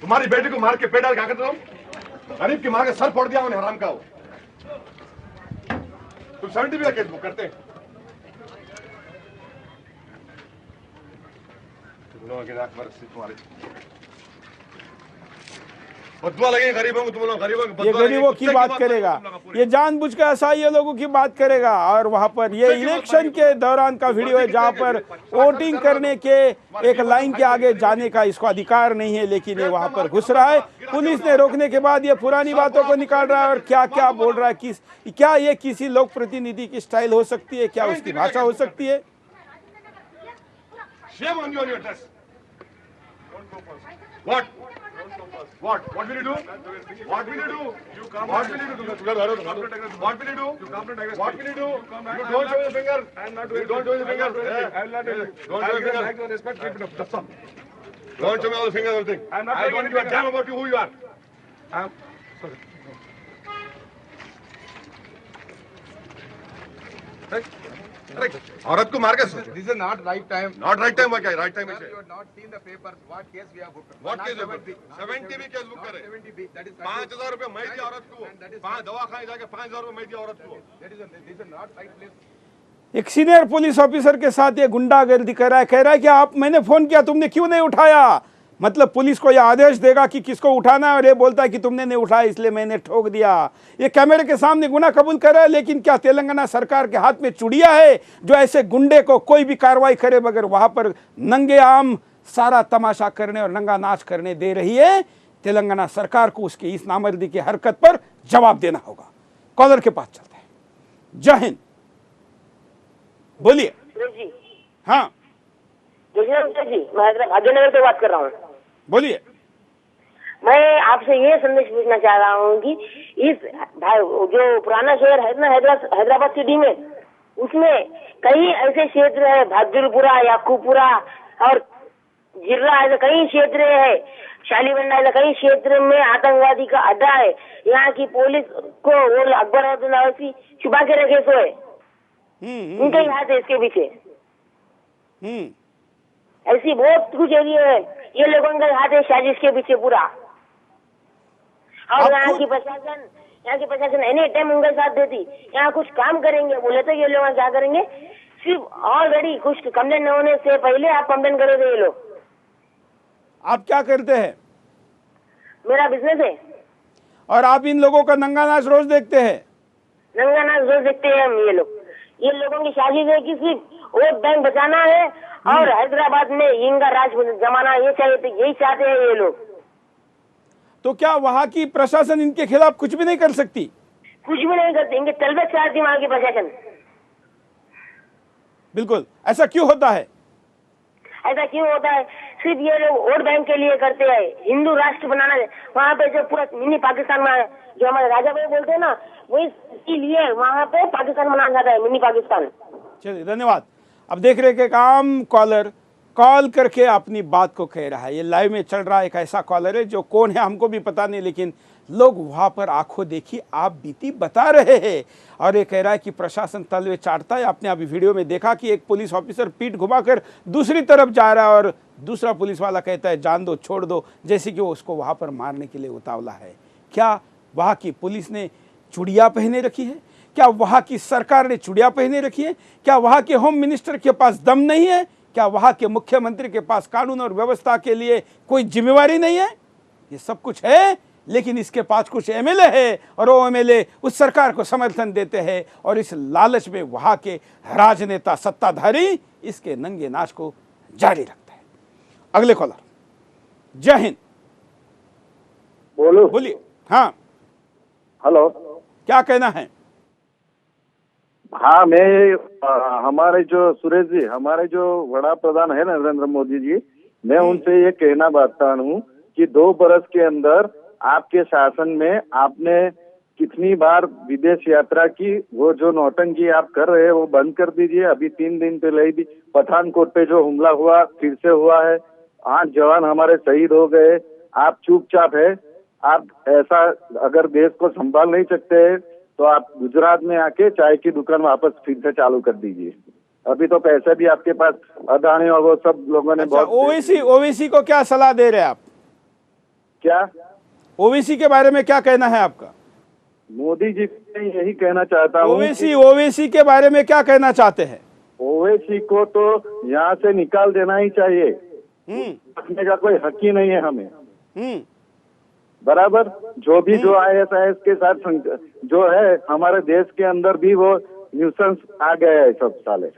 Speaker 13: तुम्हारी बेटी को मार के पेट डाल क्या करते तुम? गरीब की मार के सर फोड़ दिया उन्हें, हराम का हो। तुम 70 का केस बुक करते हैं। तुम लोगों के तुम्हारे बदुआ लगेंगे गरीबों को, तुम लोग गरीबों को।
Speaker 1: ये गरीबों की बात करेगा, ये जानबूझकर असहाय लोगों की बात करेगा। और वहां पर ये इलेक्शन के दौरान का वीडियो है जहां पर वोटिंग करने के एक लाइन के आगे जाने का इसको अधिकार नहीं है, लेकिन ये वहां पर घुस रहा है। पुलिस ने रोकने के बाद ये पुरानी बातों को निकाल रहा है और क्या क्या बोल रहा है। क्या ये किसी लोक प्रतिनिधि की स्टाइल हो सकती है? क्या उसकी भाषा हो सकती है?
Speaker 13: What will you do? What will you do? What will you do? What will you do? What will you do? You don't show your finger. You don't show your finger. I will not do it. Don't show your finger. Respect people. That's all. Don't show me all the finger, everything. I don't give a damn about you, who you are. Sorry. औरत को मार के
Speaker 14: This is not right time.
Speaker 13: Not right time. क्या right time?
Speaker 14: You have not seen the papers. What case we have booked?
Speaker 13: What case? 70 भी case book करे।
Speaker 14: 70B. That is
Speaker 13: 5,000 रुपए मैं दिया औरत को। 5 दवाखाने जाके 5,000 रुपए मैं दिया औरत को।
Speaker 14: This is not right place.
Speaker 1: एक सीनियर पुलिस ऑफिसर के साथ ये गुंडागर्दी कर रहा है, कह रहा है कि आप, मैंने फोन किया, तुमने क्यों नहीं उठाया। मतलब पुलिस को यह आदेश देगा कि किसको उठाना है और ये बोलता है कि तुमने नहीं उठाया इसलिए मैंने ठोक दिया। ये कैमरे के सामने गुनाह कबूल कर रहा है, लेकिन क्या तेलंगाना सरकार के हाथ में चुड़िया है जो ऐसे गुंडे को कोई भी कार्रवाई करे बगैर वहां पर नंगे आम सारा तमाशा करने और नंगा नाच करने दे रही है? तेलंगाना सरकार को उसकी इस नामर्दी की हरकत पर जवाब देना होगा। कॉलर के पास चलते हैं। जय हिंद, बोलिए। हाँ
Speaker 15: जी, मैं अजयनगर से बात कर रहा हूँ।
Speaker 1: बोलिए।
Speaker 15: मैं आपसे ये संदेश पूछना चाह रहा हूँ कि इस जो पुराना शहर है ना हैदराबाद सिटी में, उसमें कई ऐसे क्षेत्र है, भागजुलपुरा, याकूपुरा और जिर्रा, ऐसे कई क्षेत्र है, शालीबंडा, ऐसे कई क्षेत्र में आतंकवादी का अड्डा है। यहाँ की पुलिस को वो अकबर छुपा के रखे सो है, उनका ही हाथ है इसके पीछे। ऐसी बहुत कुछ एरिया है, ये लोगों का हाथ है साजिश के पीछे पूरा। और यहाँ की प्रशासन एनी टाइम उनका साथ देती, यहाँ कुछ काम करेंगे बोले तो ये लोग क्या करेंगे, सिर्फ ऑलरेडी कुछ कंप्लेन न होने से पहले आप कंप्लेन करे थे ये लोग।
Speaker 1: आप क्या करते हैं?
Speaker 15: मेरा बिजनेस है।
Speaker 1: और आप इन लोगों का नंगा नाच रोज देखते हैं?
Speaker 15: नंगा नाच रोज देखते हैं हम। ये लोगों की साजिश है कि सिर्फ वोट बैंक बचाना है और हैदराबाद में इनका राज जमाना, ये यही चाहते हैं ये लोग।
Speaker 1: तो क्या वहाँ की प्रशासन इनके खिलाफ कुछ भी नहीं कर सकती?
Speaker 15: कुछ भी नहीं करते, इनके तलबे चाहती वहाँ की प्रशासन।
Speaker 1: बिल्कुल। ऐसा क्यों होता है?
Speaker 15: ऐसा क्यों होता है? सिर्फ ये लोग वोट बैंक के लिए करते हैं, हिंदू राष्ट्र बनाना है। वहाँ पे जो पूरा मिनी पाकिस्तान में जो हमारे राजा भाई बोलते हैं ना, वही इसीलिए वहाँ पे पाकिस्तान बनाया जाता है, मिनी पाकिस्तान।
Speaker 1: चलिए, धन्यवाद। अब देख रहे कि एक आम कॉलर कॉल करके अपनी बात को कह रहा है। ये लाइव में चल रहा है। एक ऐसा कॉलर है जो कौन है हमको भी पता नहीं, लेकिन लोग वहाँ पर आंखों देखी आप बीती बता रहे हैं। और ये कह रहा है कि प्रशासन तलवे चाटता है। आपने अभी वीडियो में देखा कि एक पुलिस ऑफिसर पीठ घुमाकर दूसरी तरफ जा रहा है और दूसरा पुलिस वाला कहता है जान दो, छोड़ दो, जैसे कि वो उसको वहाँ पर मारने के लिए उतावला है। क्या वहाँ की पुलिस ने चूड़ियाँ पहने रखी है? क्या वहाँ की सरकार ने चूड़ियाँ पहने रखी है? क्या वहाँ के होम मिनिस्टर के पास दम नहीं है? क्या वहाँ के मुख्यमंत्री के पास कानून और व्यवस्था के लिए कोई जिम्मेवारी नहीं है? ये सब कुछ है, लेकिन इसके पास कुछ एमएलए है और वो एमएलए उस सरकार को समर्थन देते हैं और इस लालच में वहाँ के राजनेता सत्ताधारी इसके नंगे नाच को जारी रखते हैं। अगले कॉलर। जय हिंद।
Speaker 16: बोलो।
Speaker 1: बोलिए। हाँ,
Speaker 16: हेलो,
Speaker 1: क्या कहना है?
Speaker 16: हाँ, मैं हमारे जो सुरेश जी, हमारे जो वड़ा प्रधान है नरेंद्र मोदी जी, मैं उनसे ये कहना चाहता हूँ कि 2 बरस के अंदर आपके शासन में आपने कितनी बार विदेश यात्रा की, वो जो नौटंकी आप कर रहे हैं वो बंद कर दीजिए। अभी 3 दिन पहले ही पठानकोट पे जो हमला हुआ फिर से हुआ है, 8 जवान हमारे शहीद हो गए। आप चुपचाप है। आप ऐसा अगर देश को संभाल नहीं सकते तो आप गुजरात में आके चाय की दुकान वापस फिर से चालू कर दीजिए। अभी तो पैसे भी आपके पास अदानी और वो सब लोगों ने बहुत।
Speaker 1: ओवैसी को क्या सलाह दे रहे हैं आप?
Speaker 16: क्या
Speaker 1: ओवैसी के बारे में क्या कहना है आपका?
Speaker 16: मोदी जी को यही कहना चाहता हूँ।
Speaker 1: ओवैसी के बारे में क्या कहना चाहते हैं?
Speaker 16: ओवैसी को तो यहाँ से निकाल देना ही चाहिए। रखने का कोई हक ही नहीं है हमें। बराबर जो भी जो ISIS के साथ जो है हमारे देश के अंदर भी वो न्यूसेंस आ गया है सब साले।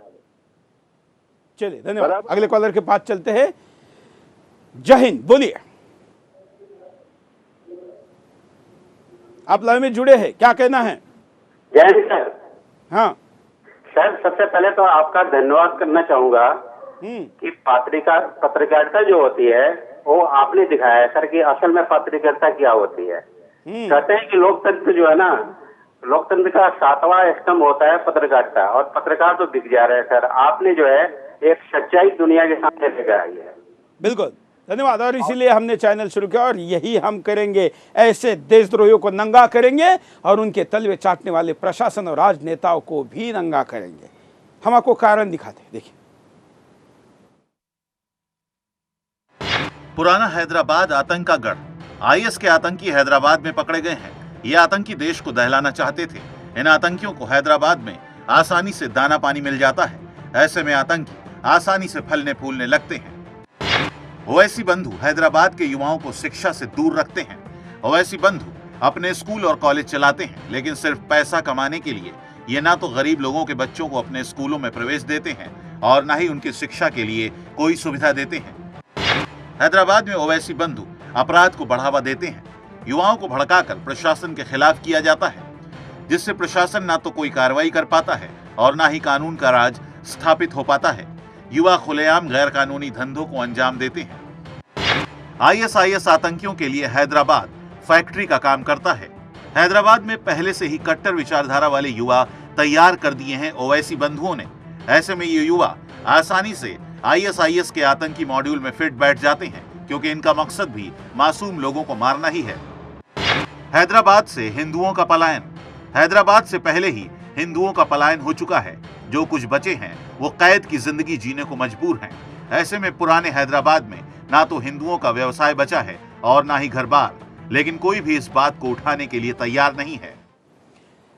Speaker 1: चलिए, धन्यवाद। अगले कॉलर के पास चलते हैं। जय हिंद। बोलिए। आप लाइव में जुड़े हैं, क्या कहना है?
Speaker 17: जय हिंद सर।
Speaker 1: हाँ
Speaker 17: सर, सबसे पहले तो आपका धन्यवाद करना चाहूंगा कि पत्रकारिता जो होती है वो आपने दिखाया है सर कि असल में पत्रकारिता क्या होती है। कहते हैं कि लोकतंत्र जो है ना, लोकतंत्र का 7वां स्तंभ होता है पत्रकारिता, और पत्रकार तो दिख जा रहे हैं सर। आपने जो है एक सच्चाई दुनिया के सामने लेकर आई है।
Speaker 1: बिल्कुल, धन्यवाद। और इसीलिए हमने चैनल शुरू किया और यही हम करेंगे। ऐसे देशद्रोहियों को नंगा करेंगे और उनके तलवे चाटने वाले प्रशासन और राजनेताओं को भी नंगा करेंगे। हम आपको कारण दिखाते हैं, देखिए।
Speaker 9: पुराना हैदराबाद आतंक का गढ़। IS के आतंकी हैदराबाद में पकड़े गए हैं। ये आतंकी देश को दहलाना चाहते थे। इन आतंकियों को हैदराबाद में आसानी से दाना पानी मिल जाता है। ऐसे में आतंकी आसानी से फलने फूलने लगते हैं। ओवैसी बंधु हैदराबाद के युवाओं को शिक्षा से दूर रखते हैं। ओवैसी बंधु अपने स्कूल और कॉलेज चलाते हैं, लेकिन सिर्फ पैसा कमाने के लिए। ये ना तो गरीब लोगों के बच्चों को अपने स्कूलों में प्रवेश देते हैं और ना ही उनकी शिक्षा के लिए कोई सुविधा देते हैं। हैदराबाद में ओवैसी बंधु अपराध को बढ़ावा देते हैं। युवाओं को भड़काकर प्रशासन के खिलाफ किया जाता है, जिससे प्रशासन ना तो कोई कार्रवाई कर पाता है और ना ही कानून का राज स्थापित हो पाता है। युवा खुलेआम गैर कानूनी धंधों को अंजाम देते हैं। ISIS आतंकियों के लिए हैदराबाद फैक्ट्री का काम करता है। हैदराबाद में पहले से ही कट्टर विचारधारा वाले युवा तैयार कर दिए हैं ओवैसी बंधुओं ने। ऐसे में ये युवा आसानी से ISIS के आतंकी मॉड्यूल में फिट बैठ जाते हैं, क्योंकि इनका मकसद भी मासूम लोगों को मारना ही है। हैदराबाद से हिंदुओं का पलायन। हैदराबाद से पहले ही हिंदुओं का पलायन हो चुका है। जो कुछ बचे हैं वो कैद की जिंदगी जीने को मजबूर हैं। ऐसे में पुराने हैदराबाद में ना तो हिंदुओं का व्यवसाय बचा है और ना ही घर बार, लेकिन कोई भी इस बात को उठाने के लिए तैयार नहीं है।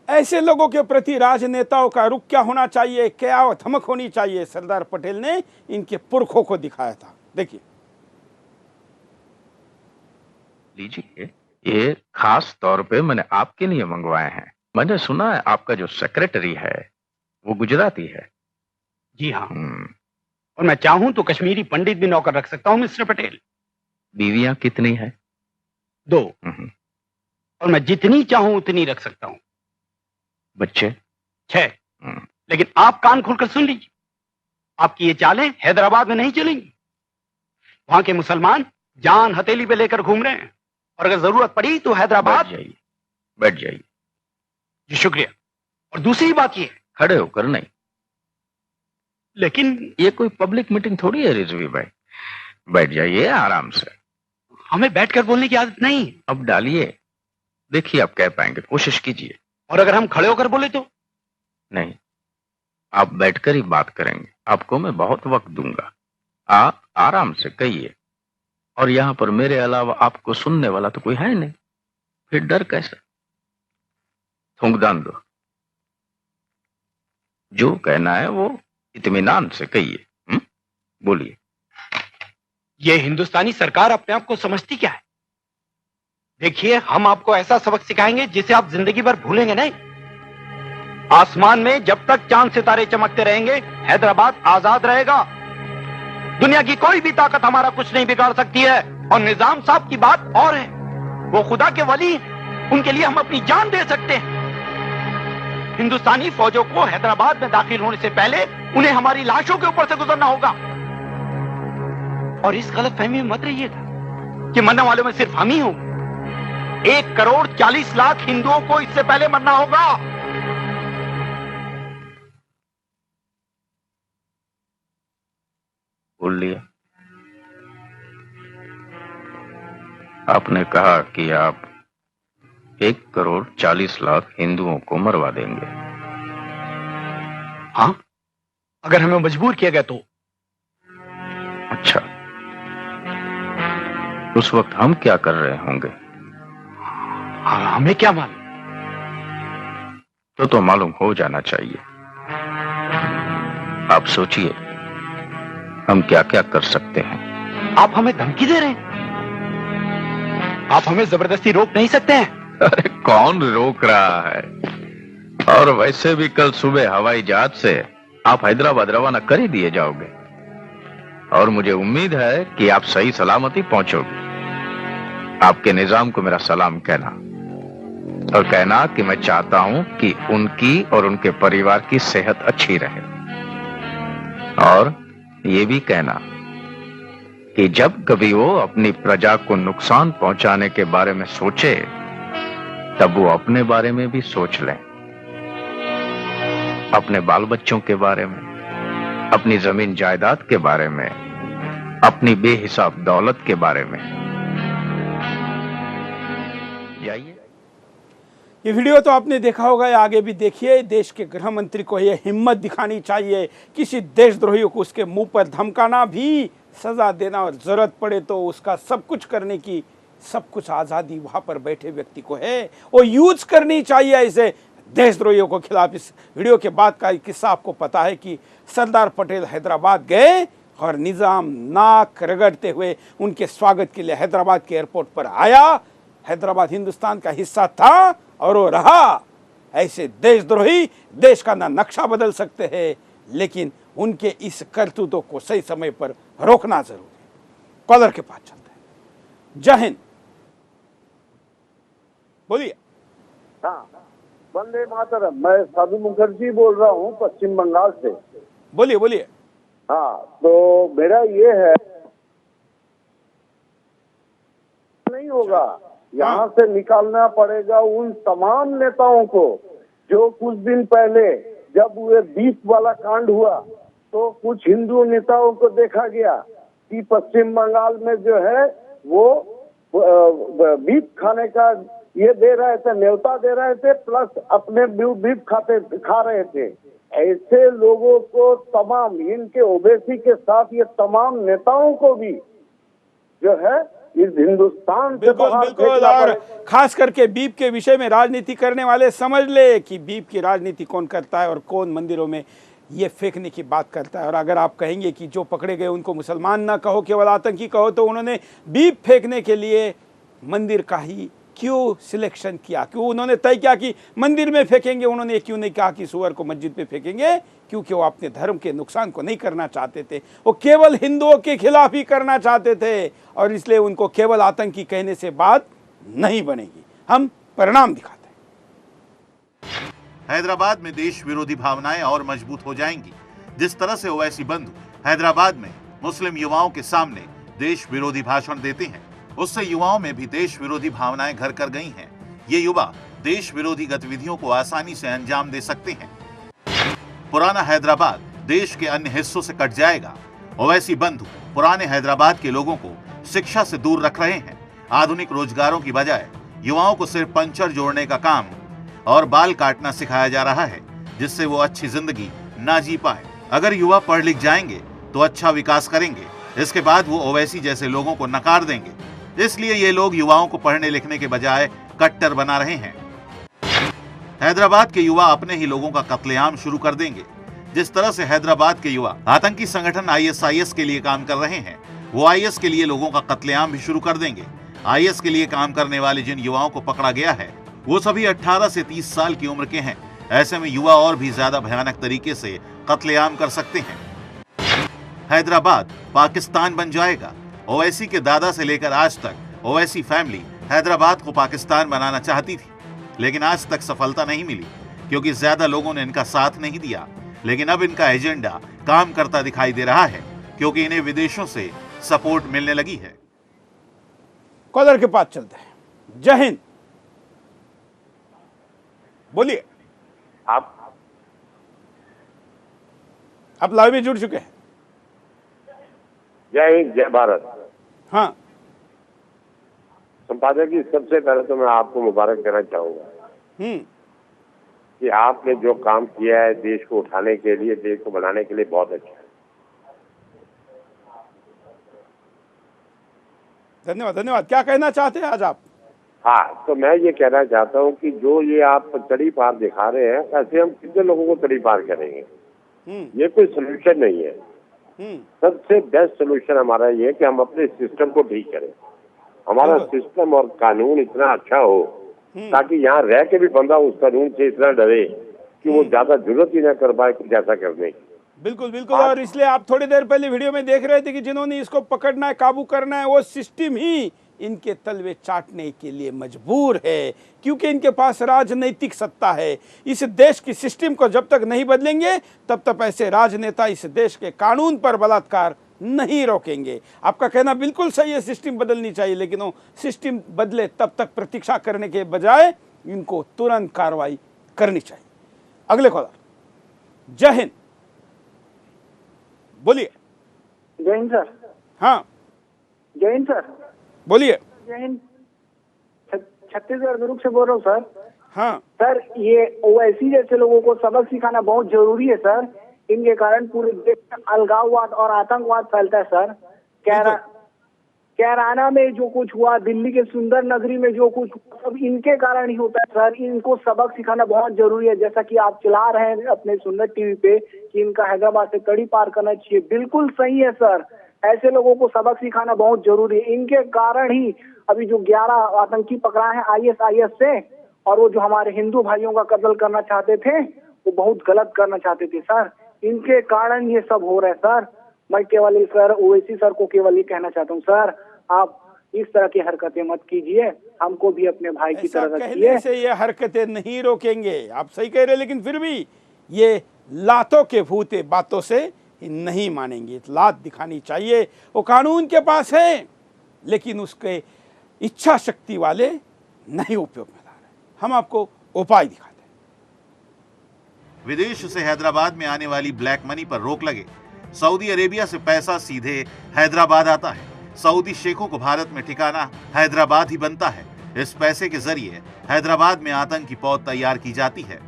Speaker 1: ऐसे लोगों के प्रति राजनेताओं का रुख क्या होना चाहिए, क्या धमक होनी चाहिए, सरदार पटेल ने इनके पुरखों को दिखाया था। देखिए,
Speaker 18: लीजिए, ये खास तौर पे मैंने आपके लिए मंगवाए हैं। मैंने सुना है आपका जो सेक्रेटरी है वो गुजराती है।
Speaker 19: जी हाँ, और मैं चाहूं तो कश्मीरी पंडित भी नौकर रख सकता हूं मिस्टर पटेल।
Speaker 18: बीवियां कितनी है?
Speaker 19: 2, और मैं जितनी चाहूं उतनी रख सकता हूं।
Speaker 18: बच्चे?
Speaker 19: 6। लेकिन आप कान खोलकर सुन लीजिए, आपकी ये चालें हैदराबाद में नहीं चलेंगी। वहां के मुसलमान जान हथेली पे लेकर घूम रहे हैं, और अगर जरूरत पड़ी तो हैदराबाद।
Speaker 18: बैठ जाइए।
Speaker 19: जी शुक्रिया। और दूसरी बात ये,
Speaker 18: खड़े होकर नहीं।
Speaker 19: लेकिन
Speaker 18: ये कोई पब्लिक मीटिंग थोड़ी है रिजवी भाई, बैठ जाइए आराम से।
Speaker 19: हमें बैठकर बोलने की आदत नहीं।
Speaker 18: अब डालिए, देखिए आप कह पाएंगे, कोशिश कीजिए।
Speaker 19: और अगर हम खड़े होकर बोले तो?
Speaker 18: नहीं, आप बैठकर ही बात करेंगे। आपको मैं बहुत वक्त दूंगा, आप आराम से कहिए। और यहां पर मेरे अलावा आपको सुनने वाला तो कोई है नहीं, फिर डर कैसा? थूंकदान दो, जो कहना है वो इत्मीनान से कहिए। बोलिए।
Speaker 19: ये हिंदुस्तानी सरकार अपने आप को समझती क्या है? देखिए, हम आपको ऐसा सबक सिखाएंगे जिसे आप जिंदगी भर भूलेंगे नहीं। आसमान में जब तक चांद सितारे चमकते रहेंगे, हैदराबाद आजाद रहेगा। दुनिया की कोई भी ताकत हमारा कुछ नहीं बिगाड़ सकती है। और निजाम साहब की बात और है, वो खुदा के वली, उनके लिए हम अपनी जान दे सकते हैं। हिंदुस्तानी फौजों को हैदराबाद में दाखिल होने से पहले उन्हें हमारी लाशों के ऊपर से गुजरना होगा। और इस गलतफहमी में मत रहिएगा कि मरने वालों में सिर्फ हम ही होंगे। 1,40,00,000 हिंदुओं को इससे पहले मरना होगा।
Speaker 18: बोल लिया। आपने कहा कि आप 1,40,00,000 हिंदुओं को मरवा देंगे।
Speaker 19: हाँ, अगर हमें मजबूर किया गया तो।
Speaker 18: अच्छा, उस वक्त हम क्या कर रहे होंगे?
Speaker 19: हमें क्या मालूम?
Speaker 18: तो मालूम हो जाना चाहिए। आप सोचिए, हम क्या क्या कर सकते हैं।
Speaker 19: आप हमें धमकी दे रहे हैं? आप हमें जबरदस्ती रोक नहीं सकते हैं?
Speaker 18: अरे कौन रोक रहा है? और वैसे भी कल सुबह हवाई जहाज से आप हैदराबाद रवाना कर ही दिए जाओगे, और मुझे उम्मीद है कि आप सही सलामती पहुंचोगे। आपके निजाम को मेरा सलाम कहना, और कहना कि मैं चाहता हूं कि उनकी और उनके परिवार की सेहत अच्छी रहे। और ये भी कहना कि जब कभी वो अपनी प्रजा को नुकसान पहुंचाने के बारे में सोचे, तब वो अपने बारे में भी सोच लें, अपने बाल बच्चों के बारे में, अपनी जमीन जायदाद के बारे में, अपनी बेहिसाब दौलत के बारे में। जाइए।
Speaker 1: ये वीडियो तो आपने देखा होगा, या आगे भी देखिए। देश के गृह मंत्री को ये हिम्मत दिखानी चाहिए, किसी देशद्रोही को उसके मुंह पर धमकाना भी, सजा देना, और जरूरत पड़े तो उसका सब कुछ करने की सब कुछ आज़ादी वहाँ पर बैठे व्यक्ति को है। वो यूज करनी चाहिए ऐसे देशद्रोहियों को खिलाफ। इस वीडियो के बाद का किस्सा आपको पता है कि सरदार पटेल हैदराबाद गए और निज़ाम नाक रगड़ते हुए उनके स्वागत के लिए हैदराबाद के एयरपोर्ट पर आया। हैदराबाद हिंदुस्तान का हिस्सा था और वो रहा। ऐसे देशद्रोही देश का ना नक्शा बदल सकते हैं, लेकिन उनके इस करतूतों को सही समय पर रोकना जरूरी है। कॉलर के पास चलते हैं। जय हिंद। बोलिए।
Speaker 20: हाँ, वंदे मातरम। मैं साधु मुखर्जी बोल रहा हूँ पश्चिम बंगाल से।
Speaker 1: बोलिए बोलिए।
Speaker 20: हाँ, तो मेरा ये है, नहीं होगा, यहाँ से निकालना पड़ेगा उन तमाम नेताओं को जो कुछ दिन पहले जब वो बीफ वाला कांड हुआ तो कुछ हिंदू नेताओं को देखा गया कि पश्चिम बंगाल में जो है वो बीफ खाने का ये दे रहे थे, न्योता दे रहे थे, प्लस अपने बीफ खा रहे थे। ऐसे लोगों को तमाम इनके ओवैसी के साथ ये तमाम नेताओं को भी जो है इस हिंदुस्तान से
Speaker 1: बिल्कुल
Speaker 20: बाहर
Speaker 1: बिल्कुल।
Speaker 20: फेंकना
Speaker 1: और
Speaker 20: पड़ेगा।
Speaker 1: खास करके बीप के विषय में राजनीति करने वाले समझ ले कि बीप की राजनीति कौन करता है और कौन मंदिरों में ये फेंकने की बात करता है। और अगर आप कहेंगे कि जो पकड़े गए उनको मुसलमान ना कहो, केवल आतंकी कहो, तो उन्होंने बीप फेंकने के लिए मंदिर का ही क्यों सिलेक्शन किया, क्यों उन्होंने तय किया कि मंदिर में फेंकेंगे? उन्होंने क्यों नहीं कहा कि सुअर को मस्जिद में फेंकेंगे? क्योंकि वो अपने धर्म के नुकसान को नहीं करना चाहते थे, वो केवल हिंदुओं के खिलाफ ही करना चाहते थे, और इसलिए उनको केवल आतंकी कहने से बात नहीं बनेगी। हम परिणाम दिखाते हैं।
Speaker 9: हैदराबाद में देश विरोधी भावनाएं और मजबूत हो जाएंगी। जिस तरह से ओवैसी बंधु हैदराबाद में मुस्लिम युवाओं के सामने देश विरोधी भाषण देते हैं, उससे युवाओं में भी देश विरोधी भावनाएं घर कर गई हैं। ये युवा देश विरोधी गतिविधियों को आसानी से अंजाम दे सकते हैं। पुराना हैदराबाद देश के अन्य हिस्सों से कट जाएगा। ओवैसी बंधु पुराने हैदराबाद के लोगों को शिक्षा से दूर रख रहे हैं। आधुनिक रोजगारों की बजाय युवाओं को सिर्फ पंचर जोड़ने का काम और बाल काटना सिखाया जा रहा है, जिससे वो अच्छी जिंदगी ना जी पाए। अगर युवा पढ़ लिख जाएंगे तो अच्छा विकास करेंगे, इसके बाद वो ओवैसी जैसे लोगों को नकार देंगे। इसलिए ये लोग युवाओं को पढ़ने लिखने के बजाय कट्टर बना रहे हैं। हैदराबाद के युवा अपने ही लोगों का कत्लेआम शुरू कर देंगे। जिस तरह से हैदराबाद के युवा आतंकी संगठन ISIS के लिए काम कर रहे हैं, वो IS के लिए लोगों का कत्लेआम भी शुरू कर देंगे। IS के लिए काम करने वाले जिन युवाओं को पकड़ा गया है, वो सभी 18 से 30 साल की उम्र के हैं। ऐसे में युवा और भी ज्यादा भयानक तरीके से कत्लेआम कर सकते हैं। हैदराबाद पाकिस्तान बन जाएगा। ओवैसी के दादा से लेकर आज तक ओवैसी फैमिली हैदराबाद को पाकिस्तान बनाना चाहती थी, लेकिन आज तक सफलता नहीं मिली क्योंकि ज्यादा लोगों ने इनका साथ नहीं दिया। लेकिन अब इनका एजेंडा काम करता दिखाई दे रहा है क्योंकि इन्हें विदेशों से सपोर्ट मिलने लगी है।
Speaker 1: कॉलर के पास चलते हैं। जय हिंद, बोलिए। आप लाइव में जुड़ चुके हैं।
Speaker 21: जय हिंद, जय भारत।
Speaker 1: हाँ
Speaker 21: संपादक जी, सबसे पहले तो मैं आपको मुबारक देना चाहूंगा कि आपने जो काम किया है देश को उठाने के लिए, देश को बनाने के लिए, बहुत अच्छा है।
Speaker 1: धन्यवाद धन्यवाद। क्या कहना चाहते हैं आज आप?
Speaker 21: हाँ, तो मैं ये कहना चाहता हूँ कि जो ये आप तड़ी पार दिखा रहे हैं, ऐसे हम कितने लोगों को तड़ी पार करेंगे? ये कोई सोल्यूशन नहीं है। सबसे बेस्ट सोल्यूशन हमारा ये है कि हम अपने सिस्टम को ठीक करें। हमारा सिस्टम और कानून इतना अच्छा हो ताकि यहाँ रह के भी बंदा उस कानून से इतना डरे कि वो ज्यादा जरूरत ही ना कर पाए कुछ ऐसा करने की।
Speaker 1: बिल्कुल बिल्कुल। और इसलिए आप थोड़ी देर पहले वीडियो में देख रहे थे कि जिन्होंने इसको पकड़ना है, काबू करना है, वो सिस्टम ही इनके तलवे चाटने के लिए मजबूर है, क्योंकि इनके पास राजनीतिक सत्ता है। इस देश की सिस्टम को जब तक नहीं बदलेंगे तब तक ऐसे राजनेता इस देश के कानून पर बलात्कार नहीं रोकेंगे। आपका कहना बिल्कुल सही है, सिस्टम बदलनी चाहिए, लेकिन वो सिस्टम बदले तब तक प्रतीक्षा करने के बजाय इनको तुरंत कार्रवाई करनी चाहिए। अगले कॉलर। जय हिंद, बोलिए।
Speaker 4: जय हिंद सर।
Speaker 1: हाँ
Speaker 4: जय हिंद सर।
Speaker 1: बोलिए।
Speaker 4: जय हिंद। छत्तीसगढ़ दुर्ग से बोल रहा हूँ सर।
Speaker 1: हाँ
Speaker 4: सर, ये ओवैसी जैसे लोगों को सबक सिखाना बहुत जरूरी है सर। इनके कारण पूरे देश में अलगाववाद और आतंकवाद फैलता है सर। कैराना में जो कुछ हुआ, दिल्ली के सुंदर नगरी में जो कुछ हुआ, सब इनके कारण ही होता है सर। इनको सबक सिखाना बहुत जरूरी है। जैसा कि आप चला रहे हैं अपने सुंदर टीवी पे कि इनका हैदराबाद से तड़ी पार करना चाहिए, बिल्कुल सही है सर। ऐसे लोगों को सबक सिखाना बहुत जरूरी है। इनके कारण ही अभी जो 11 आतंकी पकड़ा है ISIS से, और वो जो हमारे हिंदू भाइयों का कत्ल करना चाहते थे, वो बहुत गलत करना चाहते थे सर। इनके कारण ये सब हो रहा है सर। मैं केवल सर ओवैसी सर को केवल ये कहना चाहता हूँ, सर आप इस तरह की हरकतें मत कीजिए, हमको भी अपने भाई की तरह रखिए।
Speaker 1: से ये हरकतें नहीं रोकेंगे, आप सही कह रहे हैं, लेकिन फिर भी ये लातों के भूते बातों से नहीं मानेंगे। लात दिखानी चाहिए। वो कानून के पास है, लेकिन उसके इच्छा शक्ति वाले नहीं उपयोग में ला रहे। हम आपको उपाय दिखाते हैं।
Speaker 9: विदेश से हैदराबाद में आने वाली ब्लैक मनी पर रोक लगे। सऊदी अरेबिया से पैसा सीधे हैदराबाद आता है। सऊदी शेखों को भारत में ठिकाना हैदराबाद ही बनता है। इस पैसे के जरिए हैदराबाद में आतंकी पौध तैयार की जाती है।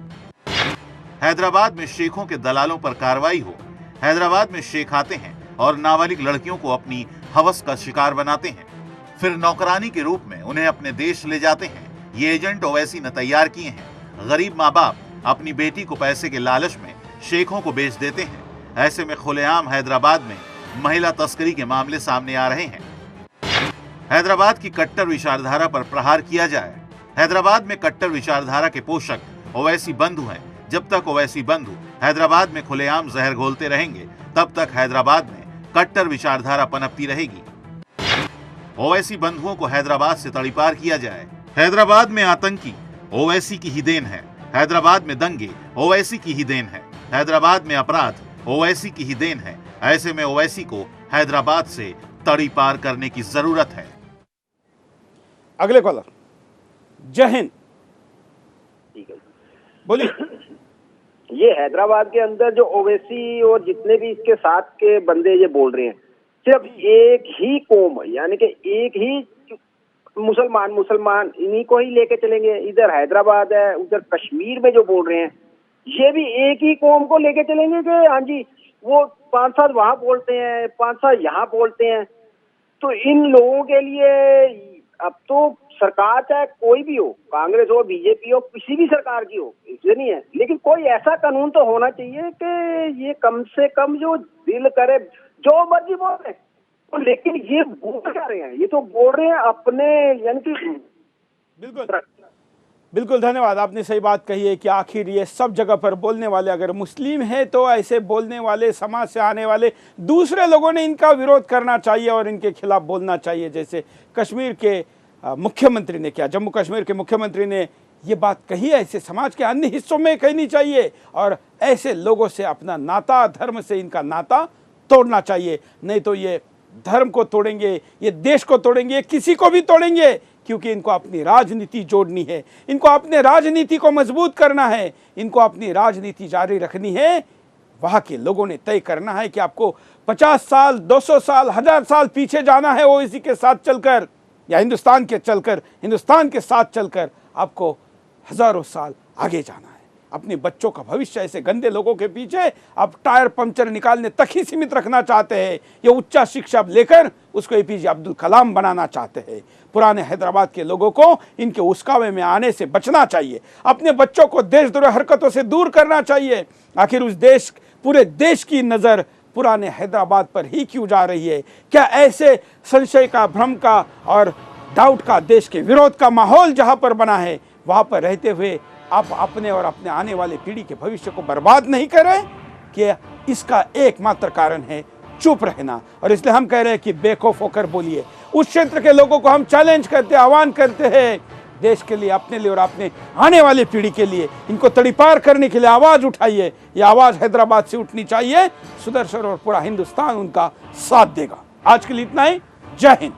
Speaker 9: हैदराबाद में शेखों के दलालों पर कार्रवाई हो। हैदराबाद में शेख आते हैं और नाबालिग लड़कियों को अपनी हवस का शिकार बनाते हैं, फिर नौकरानी के रूप में उन्हें अपने देश ले जाते हैं। ये एजेंट ओवैसी ने तैयार किए हैं। गरीब माँ बाप अपनी बेटी को पैसे के लालच में शेखों को बेच देते हैं। ऐसे में खुलेआम हैदराबाद में महिला तस्करी के मामले सामने आ रहे हैं। हैदराबाद की कट्टर विचारधारा पर प्रहार किया जाए। हैदराबाद में कट्टर विचारधारा के पोषक ओवैसी बंधु हैं। जब तक ओवैसी बंधु हैदराबाद में खुलेआम जहर घोलते रहेंगे, तब तक हैदराबाद में कट्टर विचारधारा पनपती रहेगी। ओवैसी बंधुओं को हैदराबाद से तड़ीपार किया जाए। हैदराबाद में आतंकी ओवैसी की ही देन है। हैदराबाद में दंगे ओवैसी की ही देन है। हैदराबाद में अपराध ओवैसी की ही देन है। ऐसे में ओवैसी को हैदराबाद से तड़ीपार करने की जरूरत है।
Speaker 1: अगले कॉलर, जय हिंद।
Speaker 2: ठीक है,
Speaker 1: बोलिए।
Speaker 2: ये हैदराबाद के अंदर जो ओवैसी और जितने भी इसके साथ के बंदे ये बोल रहे हैं, सिर्फ एक ही कौम यानी कि एक ही मुसलमान इन्हीं को ही लेके चलेंगे। इधर हैदराबाद है, उधर कश्मीर में जो बोल रहे हैं ये भी एक ही कौम को लेके चलेंगे कि हाँ जी वो 5-7 वहां बोलते हैं, 5-7 यहाँ बोलते हैं। तो इन लोगों के लिए अब तो सरकार चाहे कोई भी हो, कांग्रेस हो, बीजेपी हो, किसी भी सरकार की हो, इसलिए नहीं है, लेकिन कोई ऐसा कानून तो होना चाहिए कि ये कम से कम जो दिल करे जो मर्जी बोले, तो लेकिन ये बोल क्या रहे हैं, ये तो बोल रहे हैं अपने यानी कि
Speaker 1: बिल्कुल धन्यवाद। आपने सही बात कही है कि आखिर ये सब जगह पर बोलने वाले अगर मुस्लिम हैं तो ऐसे बोलने वाले समाज से आने वाले दूसरे लोगों ने इनका विरोध करना चाहिए और इनके खिलाफ बोलना चाहिए। जैसे कश्मीर के मुख्यमंत्री ने किया, जम्मू कश्मीर के मुख्यमंत्री ने ये बात कही है, ऐसे समाज के अन्य हिस्सों में कहनी चाहिए और ऐसे लोगों से अपना नाता, धर्म से इनका नाता तोड़ना चाहिए। नहीं तो ये धर्म को तोड़ेंगे, ये देश को तोड़ेंगे, किसी को भी तोड़ेंगे, क्योंकि इनको अपनी राजनीति जोड़नी है, इनको अपने राजनीति को मजबूत करना है, इनको अपनी राजनीति जारी रखनी है। वहाँ के लोगों ने तय करना है कि आपको 50 साल, 200 साल, 1000 साल पीछे जाना है ओवैसी के साथ चलकर या हिंदुस्तान के साथ चलकर आपको हजारों साल आगे जाना है। अपने बच्चों का भविष्य ऐसे गंदे लोगों के पीछे आप टायर पंचर निकालने तक ही सीमित रखना चाहते हैं। ये उच्च शिक्षा लेकर उसको एपीजे अब्दुल कलाम बनाना चाहते हैं। पुराने हैदराबाद के लोगों को इनके उस्कावे में आने से बचना चाहिए। अपने बच्चों को देशद्रोही हरकतों से दूर करना चाहिए। आखिर पूरे देश की नज़र पुराने हैदराबाद पर ही क्यों जा रही है? क्या ऐसे संशय का, भ्रम का और डाउट का, देश के विरोध का माहौल जहां पर बना है वहां पर रहते हुए आप अपने और अपने आने वाले पीढ़ी के भविष्य को बर्बाद नहीं करें? कि इसका एकमात्र कारण है चुप रहना। और इसलिए हम कह रहे हैं कि बेखौफ होकर बोलिए। उस क्षेत्र के लोगों को हम चैलेंज करते, आह्वान करते हैं, देश के लिए, अपने लिए और अपने आने वाले पीढ़ी के लिए इनको तड़ीपार करने के लिए आवाज उठाइए। ये आवाज हैदराबाद से उठनी चाहिए। सुदर्शन और पूरा हिंदुस्तान उनका साथ देगा। आज के लिए इतना ही। जय हिंद।